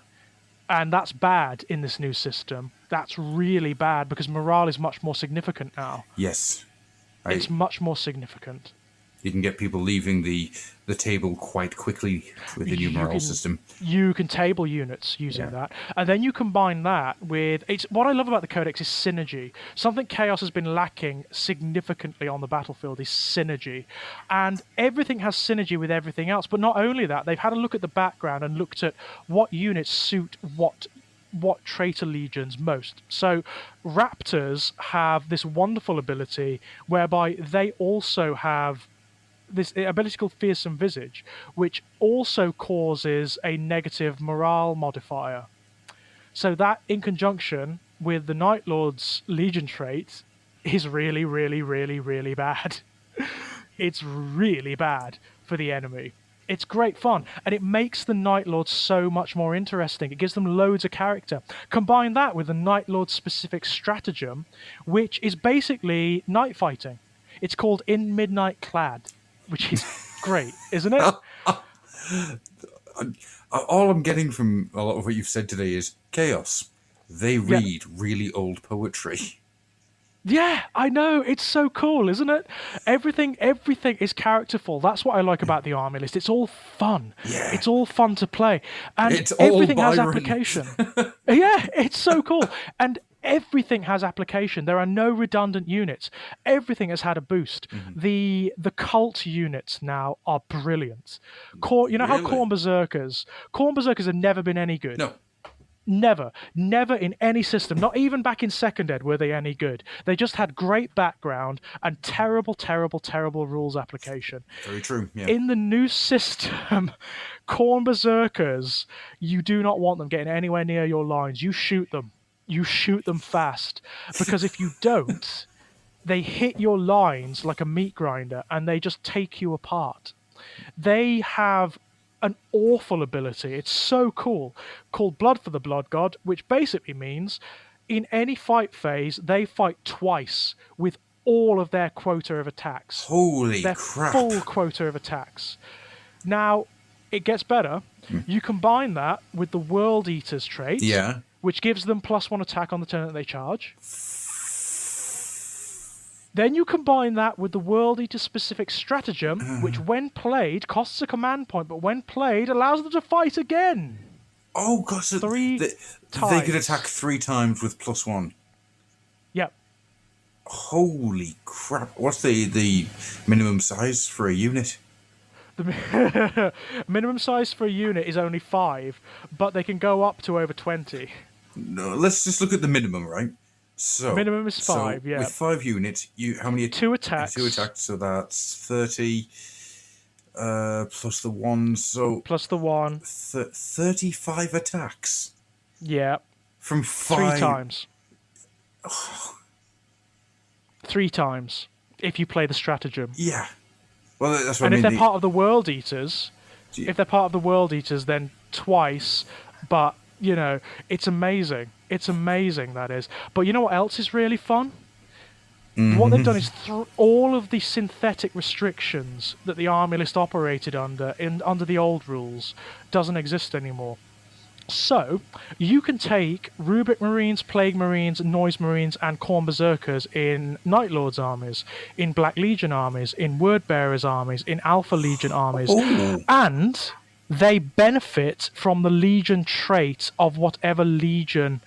And that's bad in this new system. That's really bad because morale is much more significant now. Yes. It's much more significant. You can get people leaving the table quite quickly with the new morale system. You can table units using that. And then you combine that with... What I love about the Codex is synergy. Something Chaos has been lacking significantly on the battlefield is synergy. And everything has synergy with everything else. But not only that, they've had a look at the background and looked at what units suit what traitor legions most. So Raptors have this wonderful ability whereby they also have this ability called Fearsome Visage, which also causes a negative morale modifier. So that, in conjunction with the Night Lord's Legion trait, is really, really, really, really bad. It's really bad for the enemy. It's great fun, and it makes the Night Lord so much more interesting. It gives them loads of character. Combine that with the Night Lord's specific stratagem, which is basically night fighting. It's called In Midnight Clad, which is great, isn't it? All I'm getting from a lot of what you've said today is Chaos. They read really old poetry. Yeah, I know. It's so cool, isn't it? Everything is characterful. That's what I like about the army list. It's all fun. Yeah. It's all fun to play, and It's all everything has Byron. application. Yeah, it's so cool, and everything has application. There are no redundant units. Everything has had a boost. The cult units now are brilliant. You know how Really? Corn Berserkers have never been any good. No. Never in any system, not even back in Second Ed were they any good. They just had great background and terrible rules application. Very true. Yeah. In the new system, Corn Berserkers, you do not want them getting anywhere near your lines. You shoot them. You shoot them fast. Because if you don't, they hit your lines like a meat grinder and they just take you apart. They have an awful ability. It's so cool, called Blood for the Blood God, which basically means in any fight phase, they fight twice with all of their quota of attacks. Holy Their crap. full quota of attacks. Now, it gets better. You combine that with the World Eaters trait, Yeah. which gives them +1 attack on the turn that they charge. Then you combine that with the World Eater specific stratagem, which when played costs a command point, but when played allows them to fight again. Oh, God. So Three they times. could attack 3 times with +1. Yep. Holy crap. What's the minimum size for a unit? The minimum size for a unit is only 5, but they can go up to over 20. No, let's just look at the minimum, right? So Minimum is 5, yeah. With 5 units, how many? 2 attacks. 2 attacks, so that's 30 plus the 1, so Plus the 1. 35 attacks. Yeah. From 5. 3 times. 3 times. If you play the stratagem. Yeah. Well, that's what And I mean. if they're part of the World Eaters, then twice. But, you know, it's amazing. It's amazing, that is. But you know what else is really fun? What they've done is all of the synthetic restrictions that the army list operated under the old rules doesn't exist anymore. So, you can take Rubric Marines, Plague Marines, Noise Marines, and Khorne Berserkers in Night Lords armies, in Black Legion armies, in Word Bearers armies, in Alpha Legion armies, and they benefit from the Legion trait of whatever Legion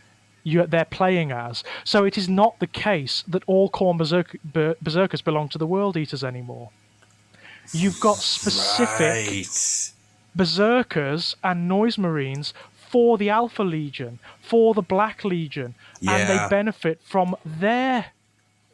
they're playing as. So it is not the case that all Khorne Berserkers belong to the World Eaters anymore. You've got specific Right. Berserkers and Noise Marines for the Alpha Legion, for the Black Legion, and they benefit from their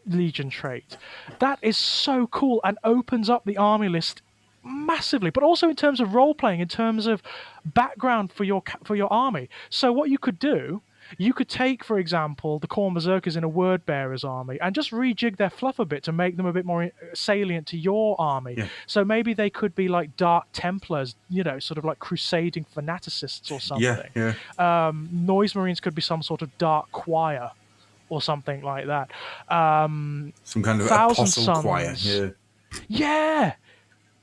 Legion trait. That is so cool and opens up the army list massively, but also in terms of role playing, in terms of background for your army. So what you could do, you could take, for example, the Khorne Berserkers in a Word Bearers army and just rejig their fluff a bit to make them a bit more salient to your army. Yeah. So maybe they could be like Dark Templars, you know, sort of like crusading fanaticists or something. Yeah. Noise Marines could be some sort of Dark Choir or something like that. Some kind of Thousand apostle Sons. choir. Yeah. Yeah!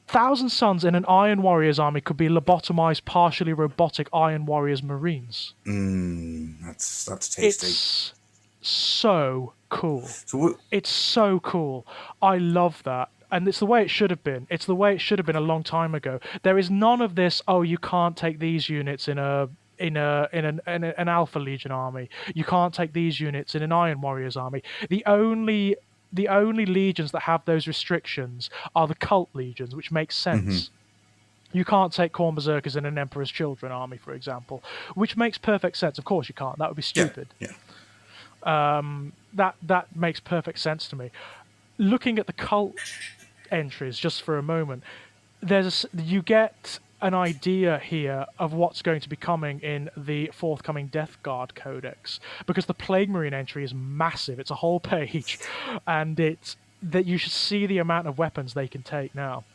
Thousand Sons in an Iron Warriors army could be lobotomized, partially robotic Iron Warriors Marines. That's tasty. It's so cool. So It's so cool. I love that. And it's the way it should have been. It's the way it should have been a long time ago. There is none of this, oh, you can't take these units in an Alpha Legion army. You can't take these units in an Iron Warriors army. The only legions that have those restrictions are the cult legions, which makes sense. You can't take Khorne Berserkers in an Emperor's Children army, for example, which makes perfect sense. Of course you can't. That would be stupid. Yeah. That makes perfect sense to me. Looking at the cult entries just for a moment, you get an idea here of what's going to be coming in the forthcoming Death Guard Codex, because the Plague Marine entry is massive. It's a whole page, and you should see the amount of weapons they can take now.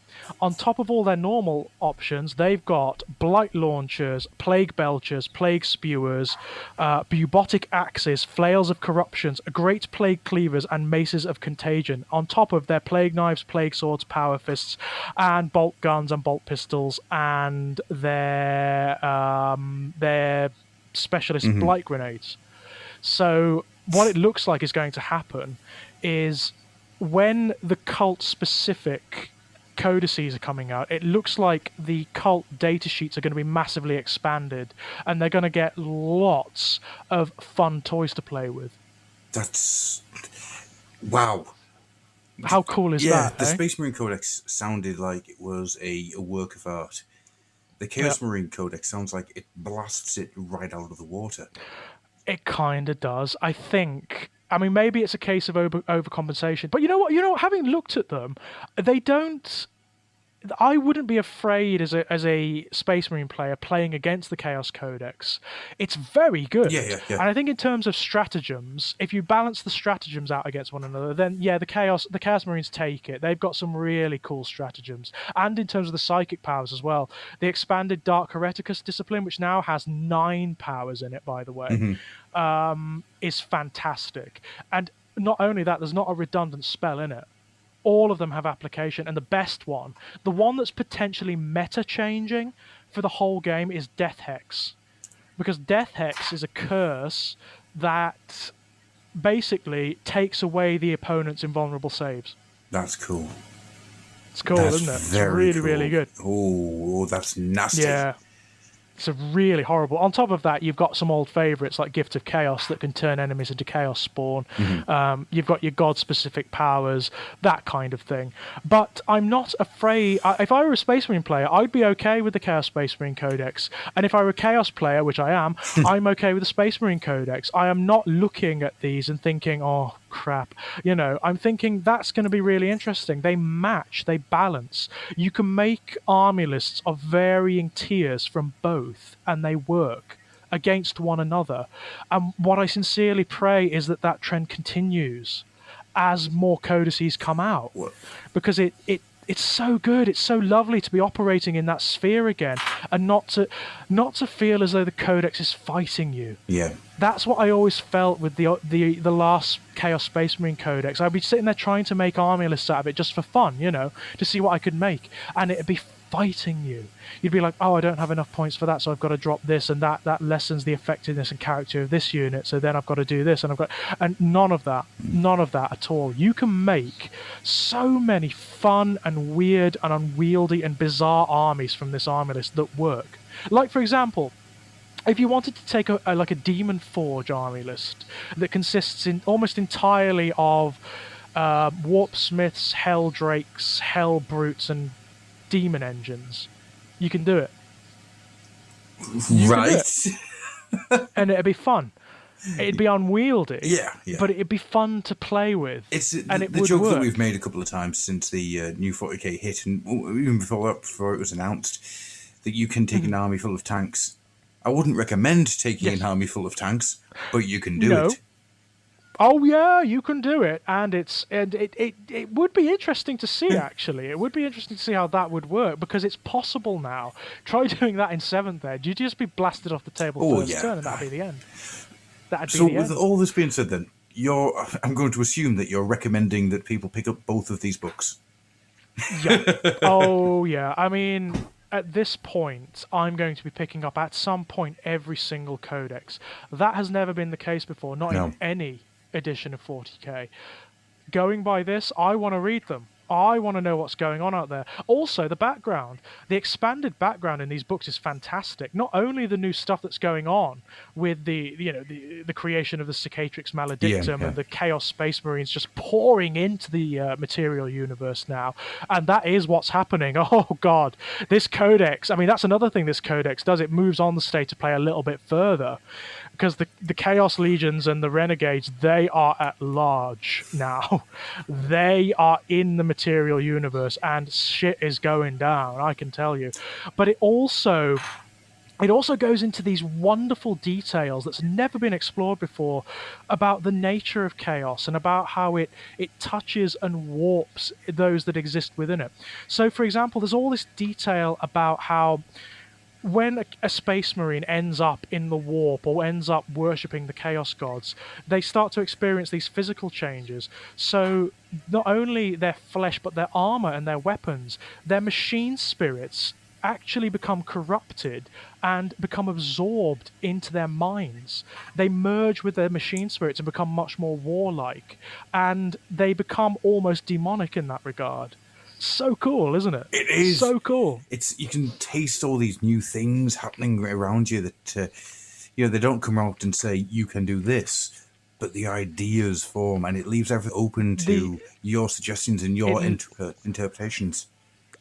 On top of all their normal options, they've got Blight Launchers, Plague Belchers, Plague Spewers, Bubotic Axes, Flails of Corruptions, Great Plague Cleavers, and Maces of Contagion, on top of their Plague Knives, Plague Swords, Power Fists, and Bolt Guns and Bolt Pistols, and their Specialist Blight Grenades. So what it looks like is going to happen is when the cult-specific codices are coming out, it looks like the cult data sheets are going to be massively expanded, and they're going to get lots of fun toys to play with. That's... Wow. How cool is that? The Space Marine Codex sounded like it was a work of art. The Chaos Marine Codex sounds like it blasts it right out of the water. It kind of does. I think. I mean, maybe it's a case of overcompensation. But you know what? Having looked at them, they don't. I wouldn't be afraid as a Space Marine player playing against the Chaos Codex. It's very good. Yeah. And I think in terms of stratagems, if you balance the stratagems out against one another, then yeah, the Chaos Marines take it. They've got some really cool stratagems. And in terms of the psychic powers as well, the expanded Dark Hereticus discipline, which now has 9 powers in it, by the way, is fantastic. And not only that, there's not a redundant spell in it. All of them have application, and the best one, the one that's potentially meta-changing for the whole game, is Death Hex. Because Death Hex is a curse that basically takes away the opponent's invulnerable saves. That's cool. It's cool, isn't it? It's really, really good. Oh, that's nasty. Yeah. It's a really horrible. On top of that, you've got some old favourites like Gift of Chaos that can turn enemies into Chaos Spawn. You've got your god-specific powers, that kind of thing. But I'm not afraid. If I were a Space Marine player, I'd be okay with the Chaos Space Marine Codex. And if I were a Chaos player, which I am, I'm okay with the Space Marine Codex. I am not looking at these and thinking, oh, crap. I'm thinking that's going to be really interesting. They match, they balance. You can make army lists of varying tiers from both, and they work against one another. And what I sincerely pray is that trend continues as more codices come out. Because it's so good. It's so lovely to be operating in that sphere again, and not to feel as though the Codex is fighting you. Yeah. That's what I always felt with the last Chaos Space Marine Codex. I'd be sitting there trying to make army lists out of it just for fun, to see what I could make, and it'd be fighting you. You'd be like, oh, I don't have enough points for that, so I've got to drop this, and that lessens the effectiveness and character of this unit, so then I've got to do this, and none of that at all. You can make so many fun and weird and unwieldy and bizarre armies from this army list that work. Like, for example, if you wanted to take a Demon Forge army list that consists almost entirely of Warp Smiths, Hell Drakes, Hell Brutes, and Demon Engines, you can do it. Right. And it'd be fun. It'd be unwieldy. Yeah. But it'd be fun to play with. It's and it the would joke work. that we've made a couple of times since the new 40k hit, and even before it was announced, that you can take an army full of tanks. I wouldn't recommend taking an army full of tanks, but you can do it. Oh yeah, you can do it, and it would be interesting to see. Actually, it would be interesting to see how that would work, because it's possible now. Try doing that in 7th Ed. You'd just be blasted off the table first turn, and that'd be the end. So, with all this being said, then I'm going to assume that you're recommending that people pick up both of these books. Yeah. Oh yeah. I mean, at this point, I'm going to be picking up at some point every single codex. That has never been the case before, not in any edition of 40k. Going by this, I want to read them. I want to know what's going on out there. Also, the background. The expanded background in these books is fantastic. Not only the new stuff that's going on with the creation of the Cicatrix Maledictum and the Chaos Space Marines just pouring into the material universe now. And that is what's happening. Oh, God. This codex, I mean, that's another thing this codex does. It moves on the state to play a little bit further. Because the Chaos Legions and the Renegades, they are at large now. They are in the material universe, and shit is going down, I can tell you. But it also goes into these wonderful details that's never been explored before about the nature of chaos and about how it touches and warps those that exist within it. So, for example, there's all this detail about how when a Space Marine ends up in the warp or ends up worshipping the Chaos Gods, they start to experience these physical changes. So not only their flesh, but their armor and their weapons, their machine spirits actually become corrupted and become absorbed into their minds. They merge with their machine spirits and become much more warlike, and they become almost demonic in that regard. So cool, isn't it? It is so cool. It's you can taste all these new things happening around you that they don't come out and say you can do this, but the ideas form, and it leaves everything open to your suggestions and your interpretations.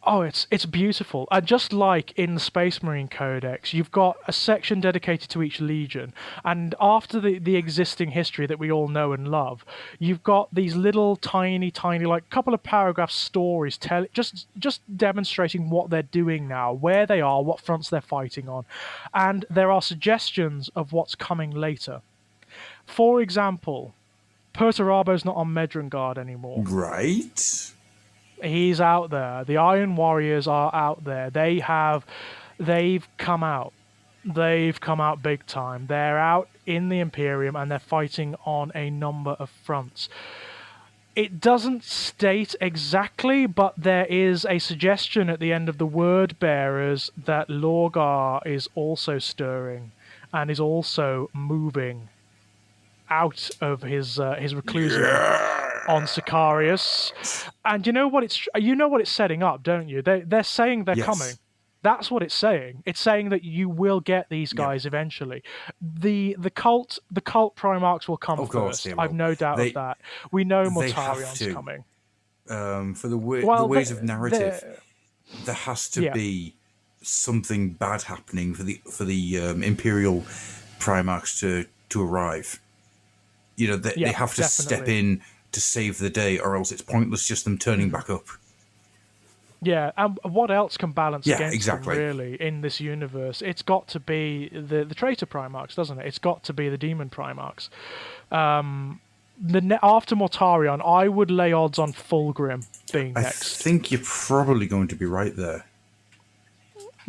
Oh, it's beautiful. And just like in the Space Marine Codex, you've got a section dedicated to each legion. And after the existing history that we all know and love, you've got these little tiny, like couple of paragraph stories just demonstrating what they're doing now, where they are, what fronts they're fighting on. And there are suggestions of what's coming later. For example, Perturabo's not on Medrengard anymore. Right. He's out there. The Iron Warriors are out there. They've come out. They've come out big time. They're out in the Imperium and they're fighting on a number of fronts. It doesn't state exactly, but there is a suggestion at the end of the Word Bearers that Lorgar is also stirring and is also moving out of his reclusion on Sicarius. And you know what it's setting up, don't you? They're saying they're coming. That's what it's saying. It's saying that you will get these guys eventually. The cult Primarchs will come first. I've no doubt of that. We know Mortarion's coming. For the ways of narrative, there has to be something bad happening for the Imperial Primarchs to arrive. They have to step in to save the day, or else it's pointless just them turning back up. Yeah, and what else can balance against them, exactly. really, in this universe? It's got to be the Traitor Primarchs, doesn't it? It's got to be the Demon Primarchs. After Mortarion, I would lay odds on Fulgrim being next. I think you're probably going to be right there.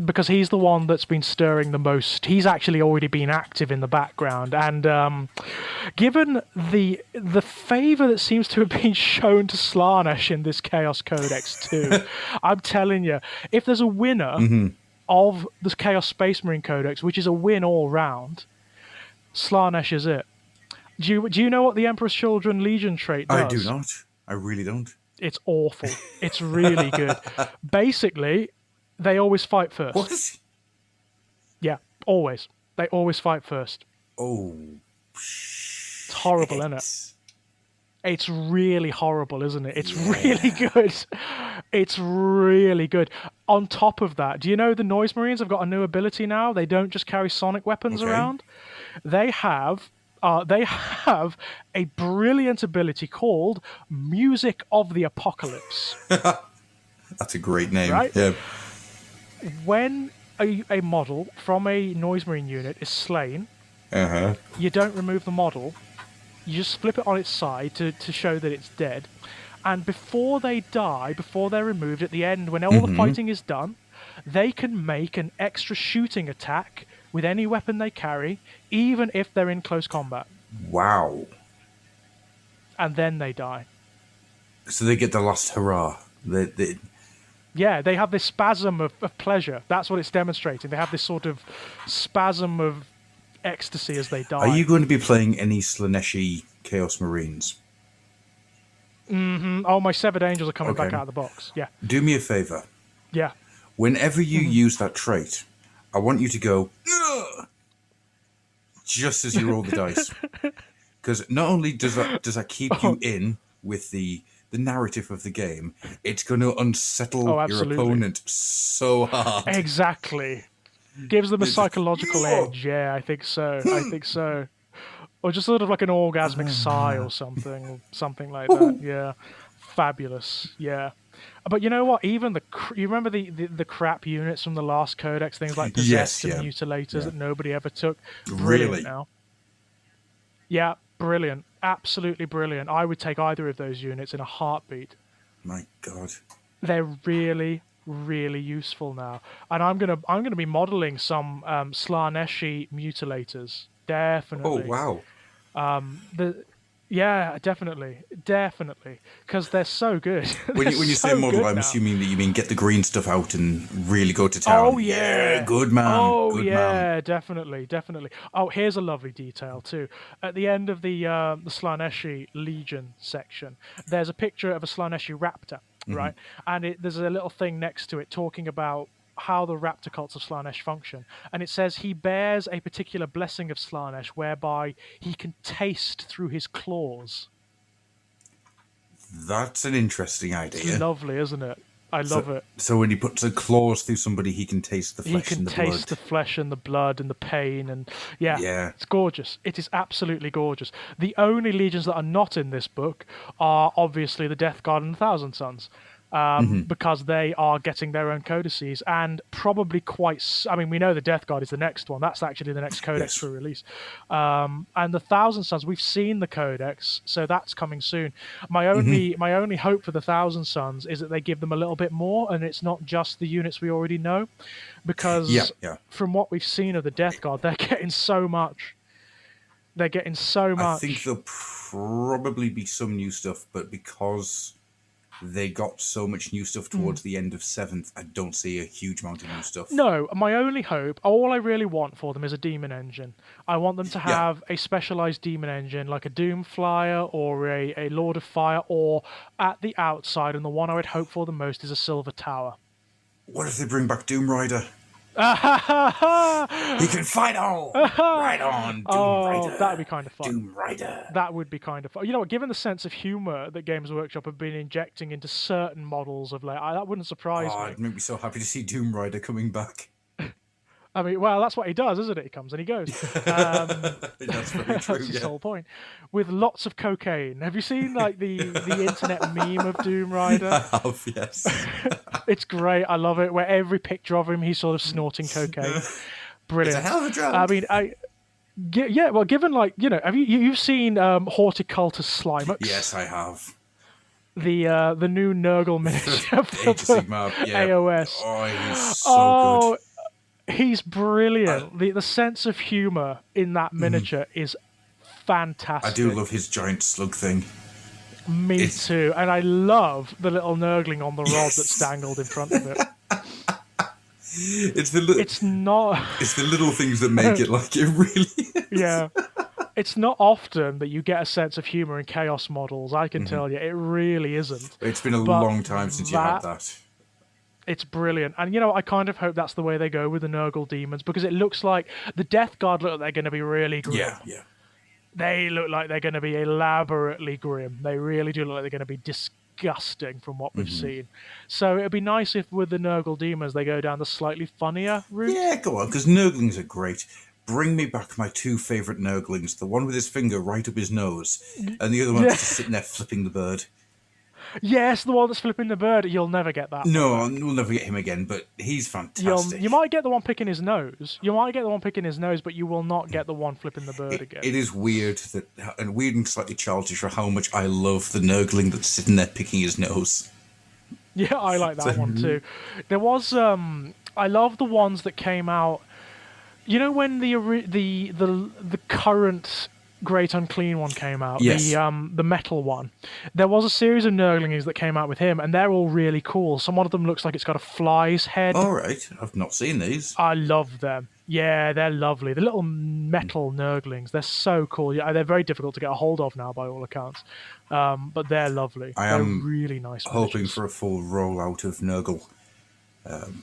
Because he's the one that's been stirring the most. He's actually already been active in the background, and given the favour that seems to have been shown to Slaanesh in this Chaos Codex too, I'm telling you, if there's a winner of the Chaos Space Marine Codex, which is a win all round, Slaanesh is it. Do you know what the Emperor's Children Legion trait does? I do not. I really don't. It's awful. It's really good. Basically, they always fight first. What? Yeah, always. They always fight first. Oh, it's horrible, isn't it? It's really horrible, isn't it? It's really good. It's really good. On top of that, do you know the Noise Marines have got a new ability now? They don't just carry sonic weapons around. They have a brilliant ability called Music of the Apocalypse. That's a great name. Right? Yeah. When a model from a Noise Marine unit is slain, you don't remove the model. You just flip it on its side to show that it's dead. And before they die, before they're removed at the end, when all the fighting is done, they can make an extra shooting attack with any weapon they carry, even if they're in close combat. Wow. And then they die. So they get the last hurrah. Yeah, they have this spasm of pleasure. That's what it's demonstrating. They have this sort of spasm of ecstasy as they die. Are you going to be playing any Slaaneshi Chaos Marines? Oh, my Severed Angels are coming back out of the box. Yeah. Do me a favour. Yeah. Whenever you use that trait, I want you to go, ugh, just as you roll the dice. Because not only does that keep you in with the narrative of the game, it's going to unsettle your opponent so hard. Exactly. Gives them a psychological edge. Yeah, I think so. Or just sort of like an orgasmic sigh or something like that. Yeah. Fabulous. Yeah. But you know what? Even you remember the crap units from the last Codex, things like Possessed and Mutilators that nobody ever took? Brilliant really? Now. Yeah, brilliant. Absolutely brilliant. I would take either of those units in a heartbeat. My God. They're really, really useful now. And I'm gonna be modelling some Slaaneshi Mutilators. Definitely. Oh, wow. Yeah, definitely, because they're so good. When They're you say so model, good I'm now. assuming that you mean get the green stuff out and really go to Oh town. Yeah, yeah. good man, Oh good man. yeah, definitely. Oh, here's a lovely detail too. At the end of the Slaneshi Legion section, there's a picture of a Slaneshi raptor, right? And there's a little thing next to it talking about how the raptor cults of Slanesh function. And it says he bears a particular blessing of Slanesh whereby he can taste through his claws. That's an interesting It's idea. lovely, isn't it? I So, love it. so when he puts the claws through somebody, he can taste the He flesh can and the blood. taste the flesh and the blood and the pain, and yeah, Yeah. it's gorgeous. It is absolutely gorgeous. The only legions that are not in this book are obviously the Death Guard and the Thousand Sons, because they are getting their own codices and probably I mean, we know the Death Guard is the next one. That's actually the next codex Yes. for release. And the Thousand Sons, we've seen the codex, so that's coming soon. My only hope for the Thousand Sons is that they give them a little bit more, and it's not just the units we already know, Yeah, because yeah. from what we've seen of the Death Guard, they're getting so much. They're getting so I think much. there'll probably be some new stuff, but because they got so much new stuff towards the end of 7th, I don't see a huge amount of new stuff. No, my only hope, all I really want for them is a demon engine. I want them to Yeah. have a specialized demon engine, like a Doom Flyer or a Lord of Fire, or at the outside, and the one I would hope for the most is a Silver Tower. What if they bring back Doom Rider? Oh, He can fight on! Right on, Doom Rider! that'd be kind of fun. Doom Rider! That would be kind of fun. You know what? Given the sense of humor that Games Workshop have been injecting into certain models of late, that wouldn't surprise Oh, me. it'd make me so happy to see Doom Rider coming back. I mean, well, that's what he does, isn't it? He comes and he goes. That's very true, That's his yeah. whole point. With lots of cocaine. Have you seen like the internet meme of Doom Rider? I have, yes. It's great. I love it. Where every picture of him, he's sort of snorting cocaine. Brilliant. It's a hell of a drug. I mean, yeah. Well, given like have you've seen Horticultus Slimex? Yes, I have. The new Nurgle miniature for Age of Sigmar, yeah. AOS. Oh, he's so good. He's brilliant. The sense of humor in that miniature is fantastic. I do love his giant slug thing. Me too. And I love the little Nurgling on the rod that's dangled in front of it. It's the It's not. it's the little things that make it like it really is. Yeah. It's not often that you get a sense of humor in Chaos models, I can tell you. It really isn't. It's been a But long time since you had that. It's brilliant. And, I kind of hope that's the way they go with the Nurgle demons, because it looks like the Death Guard look like they're going to be really grim. Yeah. They look like they're going to be elaborately grim. They really do look like they're going to be disgusting from what we've seen. So it'd be nice if with the Nurgle demons they go down the slightly funnier route. Yeah, go on, because Nurglings are great. Bring me back my two favourite Nurglings, the one with his finger right up his nose, and the other one just sitting there flipping the bird. Yes, the one that's flipping the bird. You'll never get that. No, we'll never get him again, but he's fantastic. You might get the one picking his nose. But you will not get the one flipping the bird again. It is weird and weird and slightly childish for how much I love the Nurgling that's sitting there picking his nose. Yeah, I like that one too. There was I love the ones that came out. You know when the current Great Unclean one came out, Yes. the metal one. There was a series of Nurglings that came out with him, and they're all really cool. Some one of them looks like it's got a fly's head. All right, I've not seen these. I love them. Yeah, they're lovely. The little metal Nurglings, they're so cool. Yeah, they're very difficult to get a hold of now, by all accounts. But they're lovely. They're really nice. Hoping miniatures. for a full rollout of Nurgle.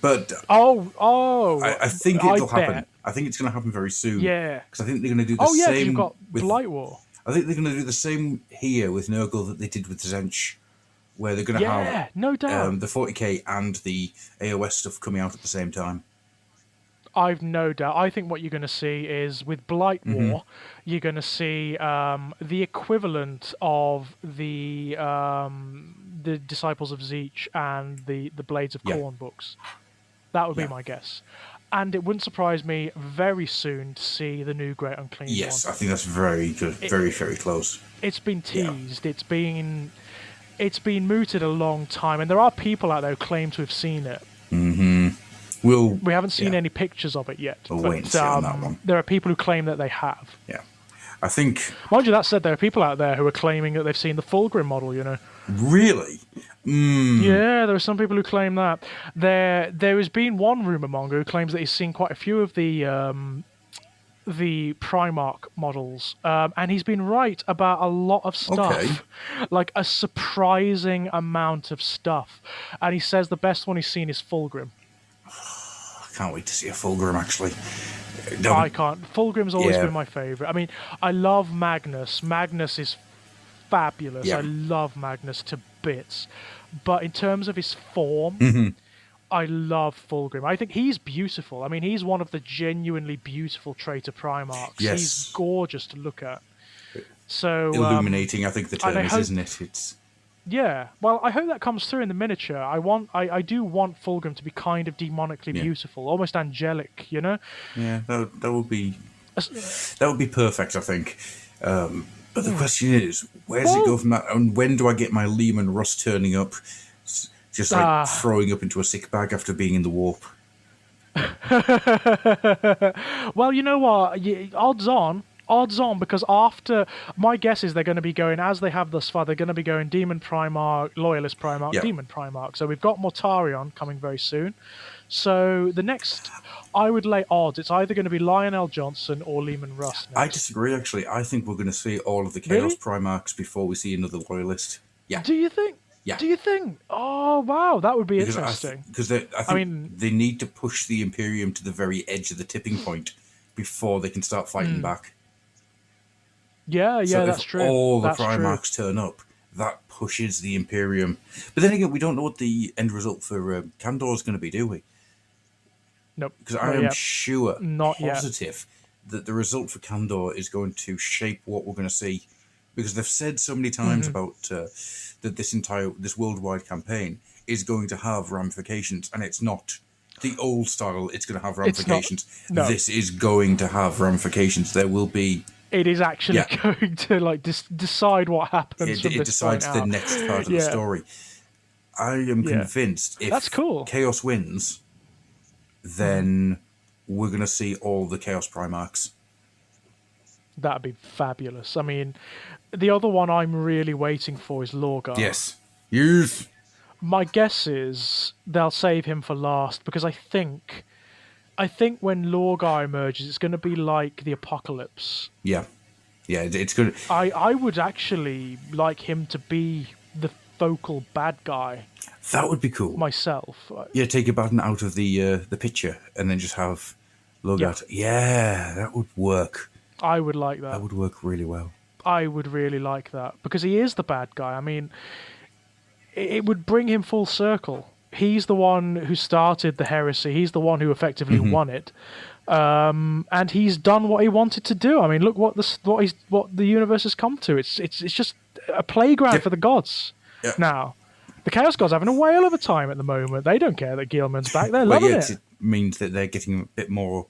But I think it'll happen. bet. I think it's going to happen very soon. Yeah. Because I think they're going to do the Oh yeah, 'cause same. you've got with, Blight War. I think they're going to do the same here with Nurgle that they did with Zench, where they're going to have no doubt. the 40k and the AOS stuff coming out at the same time. I've no doubt. I think what you're going to see is with Blight War, you're going to see the equivalent of the Disciples of Zeech and the Blades of Khorne books. That would be my guess. And it wouldn't surprise me very soon to see the new Great Unclean Yes, one. I think that's very good. Very close. It's been teased. It's been mooted a long time, and there are people out there who claim to have seen it. We haven't seen any pictures of it yet. We'll wait and see on that one. There are people who claim that they have. Yeah. I think... Mind you, that said, there are people out there who are claiming that they've seen the Fulgrim model, you know. Really? Yeah, there are some people who claim that. There has been one rumour monger who claims that he's seen quite a few of the Primarch models, and he's been right about a lot of stuff, Okay. like a surprising amount of stuff. And he says the best one he's seen is Fulgrim. I can't wait to see a Fulgrim, actually. I can't. Fulgrim's always Yeah. been my favourite. I mean, I love Magnus. Magnus is fabulous. Yeah. I love Magnus to bits. But in terms of his form, I love Fulgrim. I think he's beautiful. I mean, he's one of the genuinely beautiful traitor Primarchs. Yes. He's gorgeous to look at. So Illuminating, I think the term I is, hope- isn't it? It's... yeah. Well, I hope that comes through in the miniature. I do want Fulgrim to be kind of demonically beautiful, almost angelic, you know? Yeah, that would be perfect, I think. But the question is, where does it go from that? And when do I get my Lehman Russ turning up, just like throwing up into a sick bag after being in the warp? Well, you know what? Odds on, because after my guess is they're going to be going, as they have thus far, they're going to be going Demon Primarch, Loyalist Primarch, Yeah. Demon Primarch. So we've got Mortarion coming very soon. So the next, I would lay odds, it's either going to be Lionel Johnson or Lehman Russ next. I disagree, actually. I think we're going to see all of the Chaos Primarchs before we see another Loyalist. Yeah. Do you think? Yeah. Do you think? Oh, wow, that would be Because interesting. I think they need to push the Imperium to the very edge of the tipping point before they can start fighting back. Yeah, So that's if true. all the That's true. Primarchs turn up, that pushes the Imperium. But then again, we don't know what the end result for Kandor is going to be, do we? Nope. Because I am sure, Not yet. positive, that the result for Kandor is going to shape what we're going to see. Because they've said so many times about that this worldwide campaign is going to have ramifications, and it's not the old style. It's going to have ramifications. No. This is going to have ramifications. There will be. It is actually going to like decide what happens. It decides the next part of the story. I am convinced if That's cool. Chaos wins, then we're going to see all the Chaos Primarchs. That'd be fabulous. I mean, the other one I'm really waiting for is Lorgar. Yes. My guess is they'll save him for last because I think when Lorgar emerges, it's going to be like the Apocalypse. Yeah. Yeah, it's good. I would actually like him to be the focal bad guy. That would be cool. Myself. Yeah, take Abaddon out of the picture and then just have Lorgar. Yeah, that would work. I would like that. That would work really well. I would really like that because he is the bad guy. I mean, it would bring him full circle. He's the one who started the heresy. He's the one who effectively won it, and he's done what he wanted to do. I mean, look what the universe has come to. It's just a playground for the gods now. The Chaos Gods are having a whale of a time at the moment. They don't care that Gilman's back. They're loving it. It means that they're getting a bit more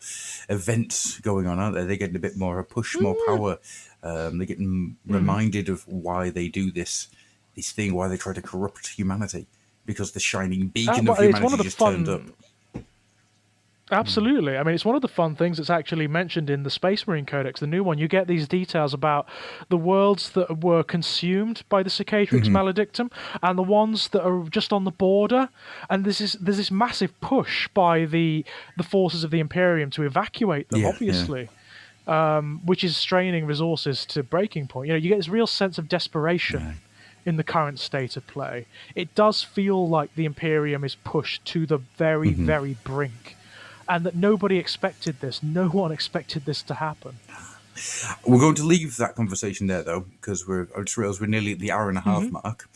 events going on, aren't they? They're getting a bit more push, more power. They're getting reminded of why they do this thing, why they try to corrupt humanity, because the shining beacon of humanity just turned up. Absolutely. I mean, it's one of the fun things that's actually mentioned in the Space Marine Codex, the new one. You get these details about the worlds that were consumed by the Cicatrix Maledictum and the ones that are just on the border. And there's this massive push by the forces of the Imperium to evacuate them, obviously, which is straining resources to breaking point. You know, you get this real sense of desperation in the current state of play. It does feel like the Imperium is pushed to the very, very brink. And that nobody expected this. No one expected this to happen. We're going to leave that conversation there, though, because I just realised we're nearly at the hour and a half mark.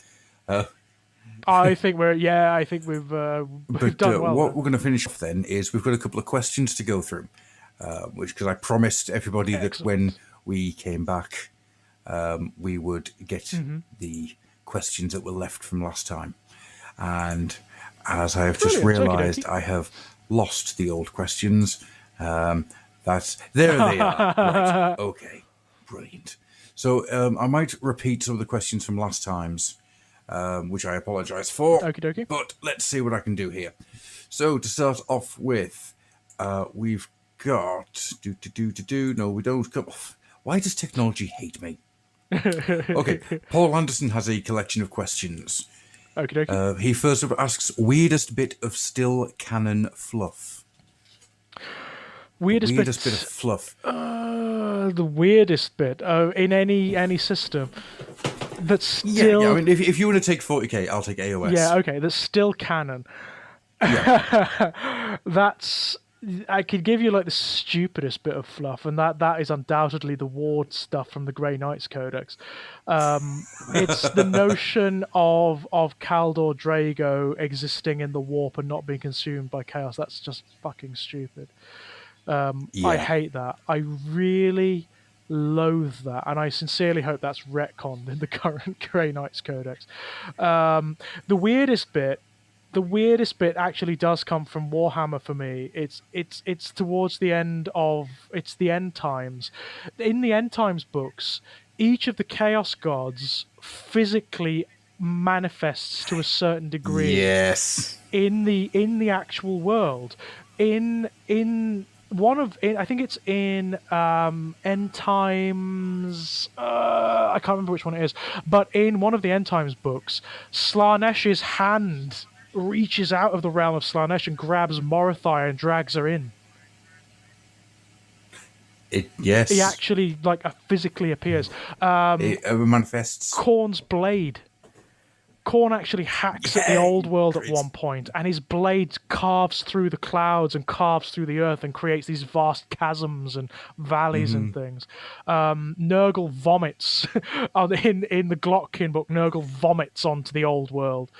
I think we've done well. What we're going to finish off then is we've got a couple of questions to go through, because I promised everybody that when we came back, we would get the questions that were left from last time. And as I have just realised, I have lost the old questions. There they are. Right. Okay, brilliant. So I might repeat some of the questions from last time's, which I apologise for. Okie dokie. But let's see what I can do here. So to start off with, we've got no, we don't. Why does technology hate me? Okay, Paul Anderson has a collection of questions. Okey-dokey. He first asks, weirdest bit of still canon fluff. Weirdest Weirdest bit of fluff. the weirdest bit in any system that's still... Yeah. I mean, if you want to take 40k, I'll take AOS. Yeah, okay, that's still canon. Yeah. That's... I could give you like the stupidest bit of fluff, and that is undoubtedly the Ward stuff from the Grey Knights Codex. It's the notion of Kaldor Drago existing in the warp and not being consumed by chaos. That's just fucking stupid. I hate that. I really loathe that, and I sincerely hope that's retconned in the current Grey Knights Codex. The weirdest bit actually does come from Warhammer for me. It's towards the end of the end times. In the end times books, each of the chaos gods physically manifests to a certain degree. Yes. In the actual world. In I think it's in End Times. I can't remember which one it is, but in one of the End Times books, Slanesh's hand reaches out of the realm of Slanesh and grabs Morothai and drags her in. Yes. He actually physically appears. It manifests. Khorne's blade. Khorne actually hacks at the old world at one point, and his blade carves through the clouds and carves through the earth and creates these vast chasms and valleys and things. Nurgle vomits. In the Glotkin book, Nurgle vomits onto the old world.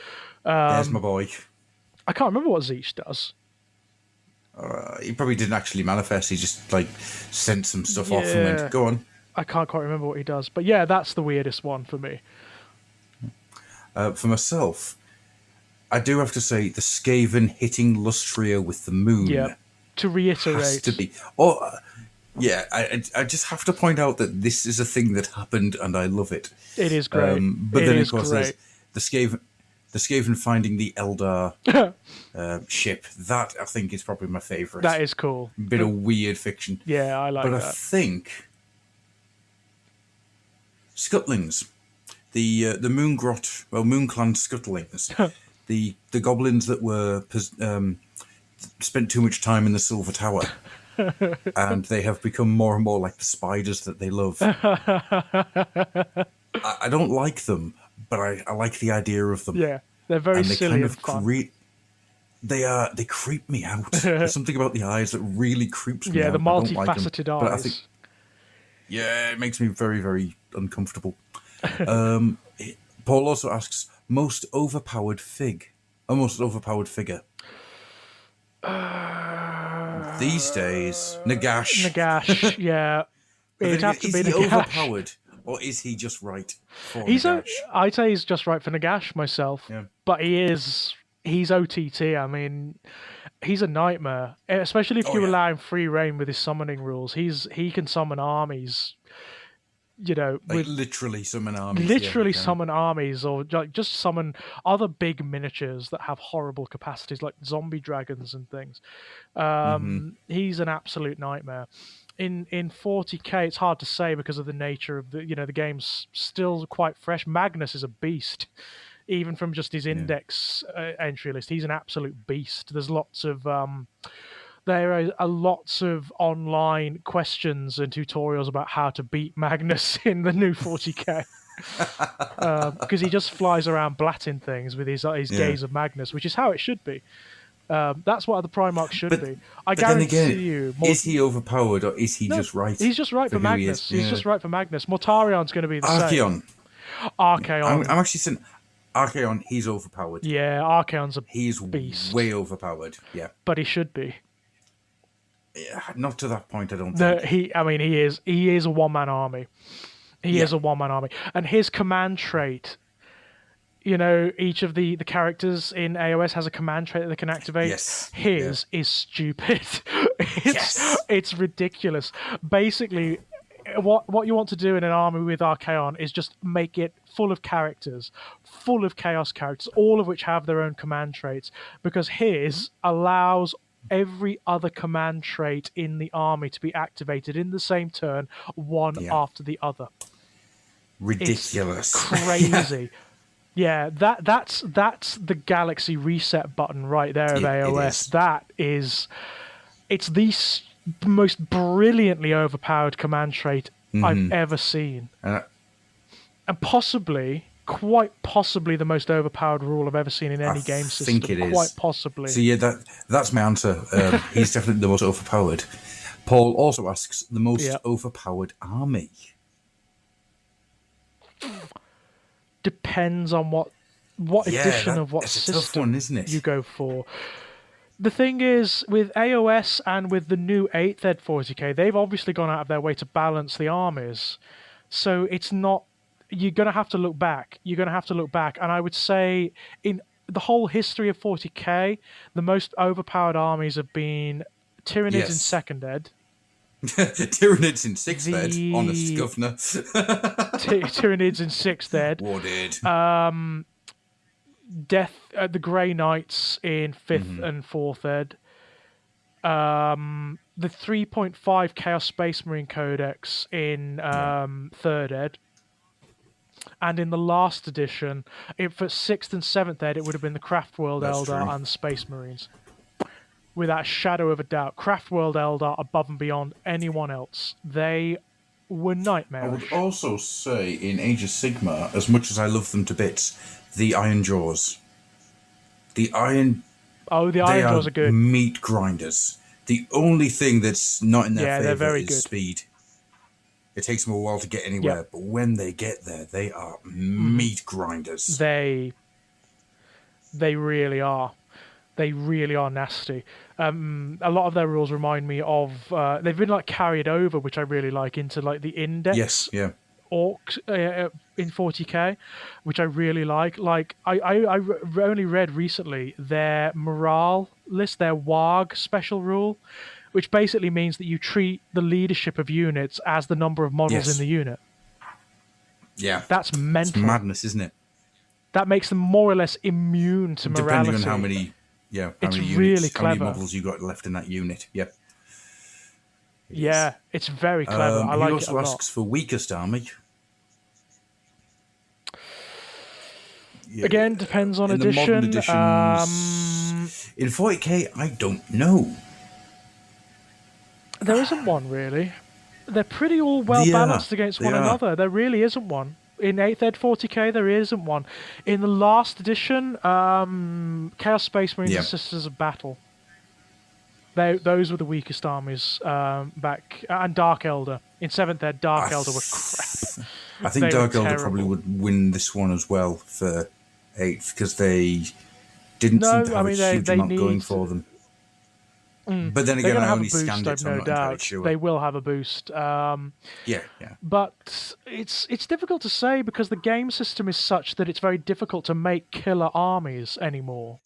There's my boy. I can't remember what Zeech does. He probably didn't actually manifest. He just sent some stuff off and went, "Go on." I can't quite remember what he does, but yeah, that's the weirdest one for me. For myself, I do have to say the Skaven hitting Lustria with the moon. Yeah. To reiterate, has to be. I just have to point out that this is a thing that happened, and I love it. It is great. But then, of course, there's the Skaven finding the Eldar ship. That, I think, is probably my favourite. That is cool. Bit of weird fiction. Yeah, I like that. But I think Scuttlings, the Moon Clan Scuttlings, the goblins that were spent too much time in the Silver Tower, and they have become more and more like the spiders that they love. I don't like them, but I like the idea of them. Yeah, they're very silly and fun. They creep me out. There's something about the eyes that really creeps me out. Yeah, the multifaceted eyes. But I think, it makes me very, very uncomfortable. Paul also asks, most overpowered figure. These days, Nagash. Nagash, yeah. It'd have to be Is he Nagash. overpowered, or is he just right for Nagash? I'd say he's just right for Nagash myself. Yeah. But he's OTT. I mean, he's a nightmare, especially if you allow him free reign with his summoning rules. He can summon armies. Literally summon armies. Summon armies, or just summon other big miniatures that have horrible capacities, like zombie dragons and things. He's an absolute nightmare. In 40k, it's hard to say because of the nature of the game's still quite fresh. Magnus is a beast, even from just his index entry list. He's an absolute beast. There's lots of there are lots of online questions and tutorials about how to beat Magnus in the new 40k. Because he just flies around blatting things with his gaze of Magnus, which is how it should be. That's what the Primarch should be. I guarantee you. Is he overpowered, or is he just right? He's just right for Magnus. He's just right for Magnus. Mortarion's going to be the same. Archaon. I'm actually saying Archaon. He's overpowered. Yeah, Archaon's He's beast. way overpowered. Yeah, but he should be. Yeah, not to that point, I don't think. He is a one-man army. He is a one-man army. And his command trait, each of the characters in AOS has a command trait that they can activate. Yes. His is stupid. It's ridiculous. Basically, what you want to do in an army with Archaon is just make it full of characters, full of chaos characters, all of which have their own command traits, because his allows every other command trait in the army to be activated in the same turn, one after the other. Ridiculous. It's crazy. Yeah, that's the galaxy reset button right there of AOS. It's the most brilliantly overpowered command trait I've ever seen. And quite possibly the most overpowered rule I've ever seen in any game system. I think it is. Quite possibly. So yeah, that's my answer. He's definitely the most overpowered. Paul also asks, the most overpowered army? Depends on what edition of what system tough one, isn't it? you go for. The thing is, with AOS and with the new 8th Ed 40k, they've obviously gone out of their way to balance the armies. So it's not... You're going to have to look back. And I would say in the whole history of 40k, the most overpowered armies have been Tyranids in 2nd Ed. Tyranids in 6th Ed, honest governor. Tyranids in 6th Ed. Warded. The Grey Knights in 5th and 4th Ed. The 3.5 Chaos Space Marine Codex in 3rd Ed. And in the last edition, for 6th and 7th Ed, it would have been the Craftworld Eldar and the Space Marines. Without a shadow of a doubt. Craftworld Eldar above and beyond anyone else. They were nightmarish. I would also say in Age of Sigmar, as much as I love them to bits, the Iron Jaws. The Iron Jaws are good. Meat grinders. The only thing that's not in their favour is good. Speed. It takes them a while to get anywhere, but when they get there, they are meat grinders. They really are. They really are nasty. A lot of their rules remind me of... they've been carried over, which I really like, into the index. Orcs in 40k, which I really like. I only read recently their morale list, their WAG special rule, which basically means that you treat the leadership of units as the number of models in the unit. Yeah. That's mental. It's madness, isn't it? That makes them more or less immune to morality. Depending on how many... Yeah, it's really clever. How many models you got left in that unit? Yep. It's very clever. I like it a lot. He also asks for weakest army. Again, depends on edition. The modern editions, in 40k, I don't know. There isn't one really. They're pretty all well balanced against one another. There really isn't one. In 8th Ed 40k, there isn't one. In the last edition, Chaos Space Marines and Sisters of Battle. Those were the weakest armies back. And Dark Elder. In 7th Ed, Dark Elder were crap. I think Dark Elder probably would win this one as well for 8th, because they didn't seem to have a huge amount going for them. But then again, I only scanned it, so I'm not entirely sure. They will have a boost. But it's difficult to say because the game system is such that it's very difficult to make killer armies anymore.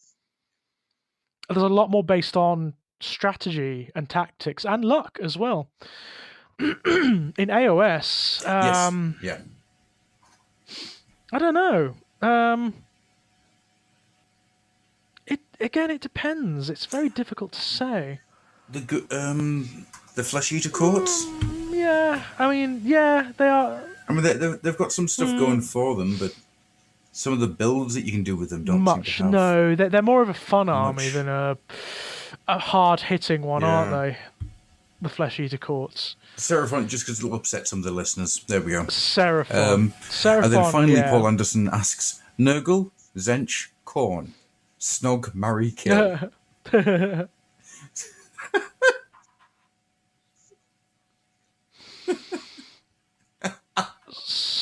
There's a lot more based on strategy and tactics and luck as well. In AOS, I don't know. It depends. It's very difficult to say. The Flesh Eater Courts? They are. I mean, they've got some stuff going for them, but some of the builds that you can do with them don't seem to have... No, they're more of a fun army than a hard-hitting one, aren't they? The Flesh Eater Courts. Seraphon, just because it'll upset some of the listeners. There we go. Seraphon. And then finally, Paul Anderson asks, Nurgle, Zench, Khorne, Snog, Marry, Kill.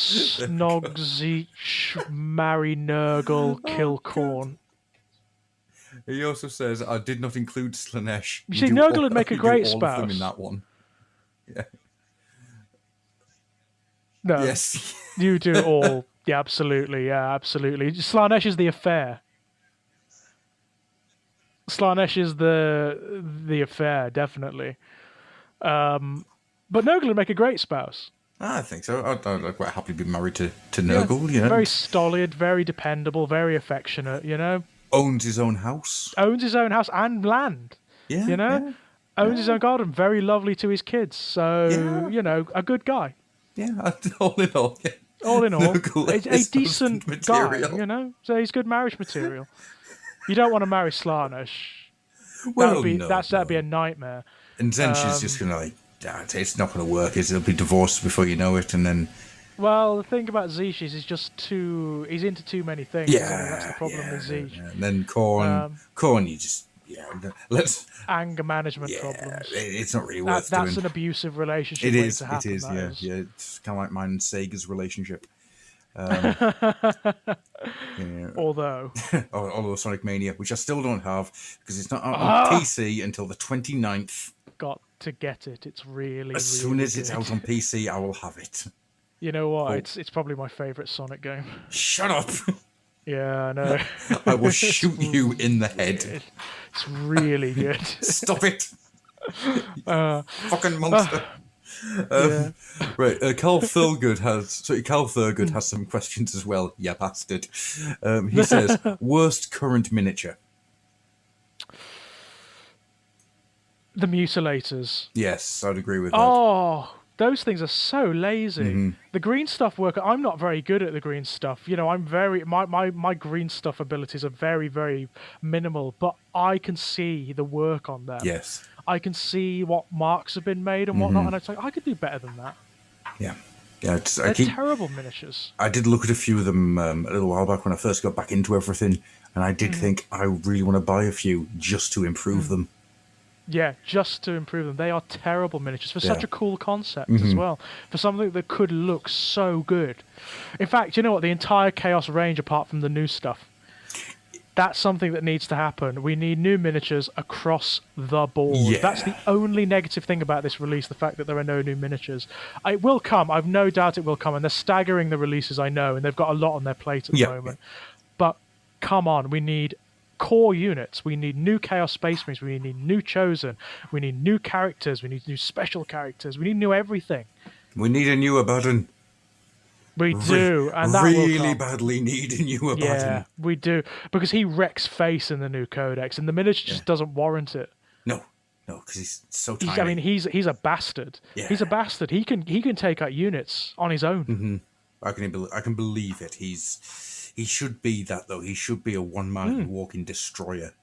Snog, Zeech, marry Nurgle, kill Khorne. He also says, I did not include Slaanesh. You see, Nurgle would make a great spouse. All of them in that one. Yeah. No. Yes. You do all. Yeah, absolutely. Slaanesh is the affair. Slaanesh is the affair, definitely. But Nurgle would make a great spouse. I think so. I'd quite happily be married to Nurgle, you know. Very stolid, very dependable, very affectionate, you know. Owns his own house. Owns his own house and land. Yeah, You know, yeah, owns his own garden, very lovely to his kids. So yeah, a good guy. yeah. All in all, yeah. All in all, a Localized husband decent guy. material. So he's good marriage material. You don't want to marry Slaanesh. Well, no, That'd be no. a nightmare. And then she's just gonna like, it's not gonna work. It'll be divorced before you know it, and then Well, the thing about Zeesh is he's into too many things, isn't he? That's the problem with Zeesh. yeah. And then corn, you just let's Anger management problems. it's not really worth That's doing. an abusive relationship. It is, to happen, yeah. It's kind of like mine and Sega's relationship. Yeah. Although, Although Sonic Mania, which I still don't have because it's not out on PC until the 29th. got to get it. It's really As soon as it's good. out on PC, I will have it. You know what? Oh. It's probably my favourite Sonic game. Shut up! Yeah, I know. I will shoot you in the head. It's really good. Stop it! Fucking monster. Yeah. Right, Carl Thurgood has some questions as well. Yeah, bastard. He says, worst current miniature. The Mutilators. Yes, I'd agree with that. Oh, those things are so lazy. The green stuff work. I'm not very good at the green stuff. I'm very my green stuff abilities are very, very minimal, but I can see the work on them. Yes. I can see what marks have been made and whatnot, and it's like I could do better than that. Yeah. They're terrible miniatures. I did look at a few of them a little while back when I first got back into everything, and I did think I really want to buy a few just to improve them. Yeah, just to improve them. They are terrible miniatures for such a cool concept as well. For something that could look so good. In fact, you know what? The entire Chaos range, apart from the new stuff, that's something that needs to happen. We need new miniatures across the board. Yeah. That's the only negative thing about this release, the fact that there are no new miniatures. It will come. I've no doubt it will come. And they're staggering the releases, I know, and they've got a lot on their plate at the moment. But come on, we need core units. We need new Chaos Space Marines. We need new Chosen. We need new characters. We need new special characters. We need new everything. We need a new Abaddon. We do, and that really will come. badly need a new Abaddon. Yeah, we do, because he wrecks face in the new codex, and the miniature just doesn't warrant it. No, because he's so tiny. I mean, he's a bastard. Yeah. He's a bastard. He can take out units on his own. I can believe it. He should be that though. He should be a one-man walking destroyer.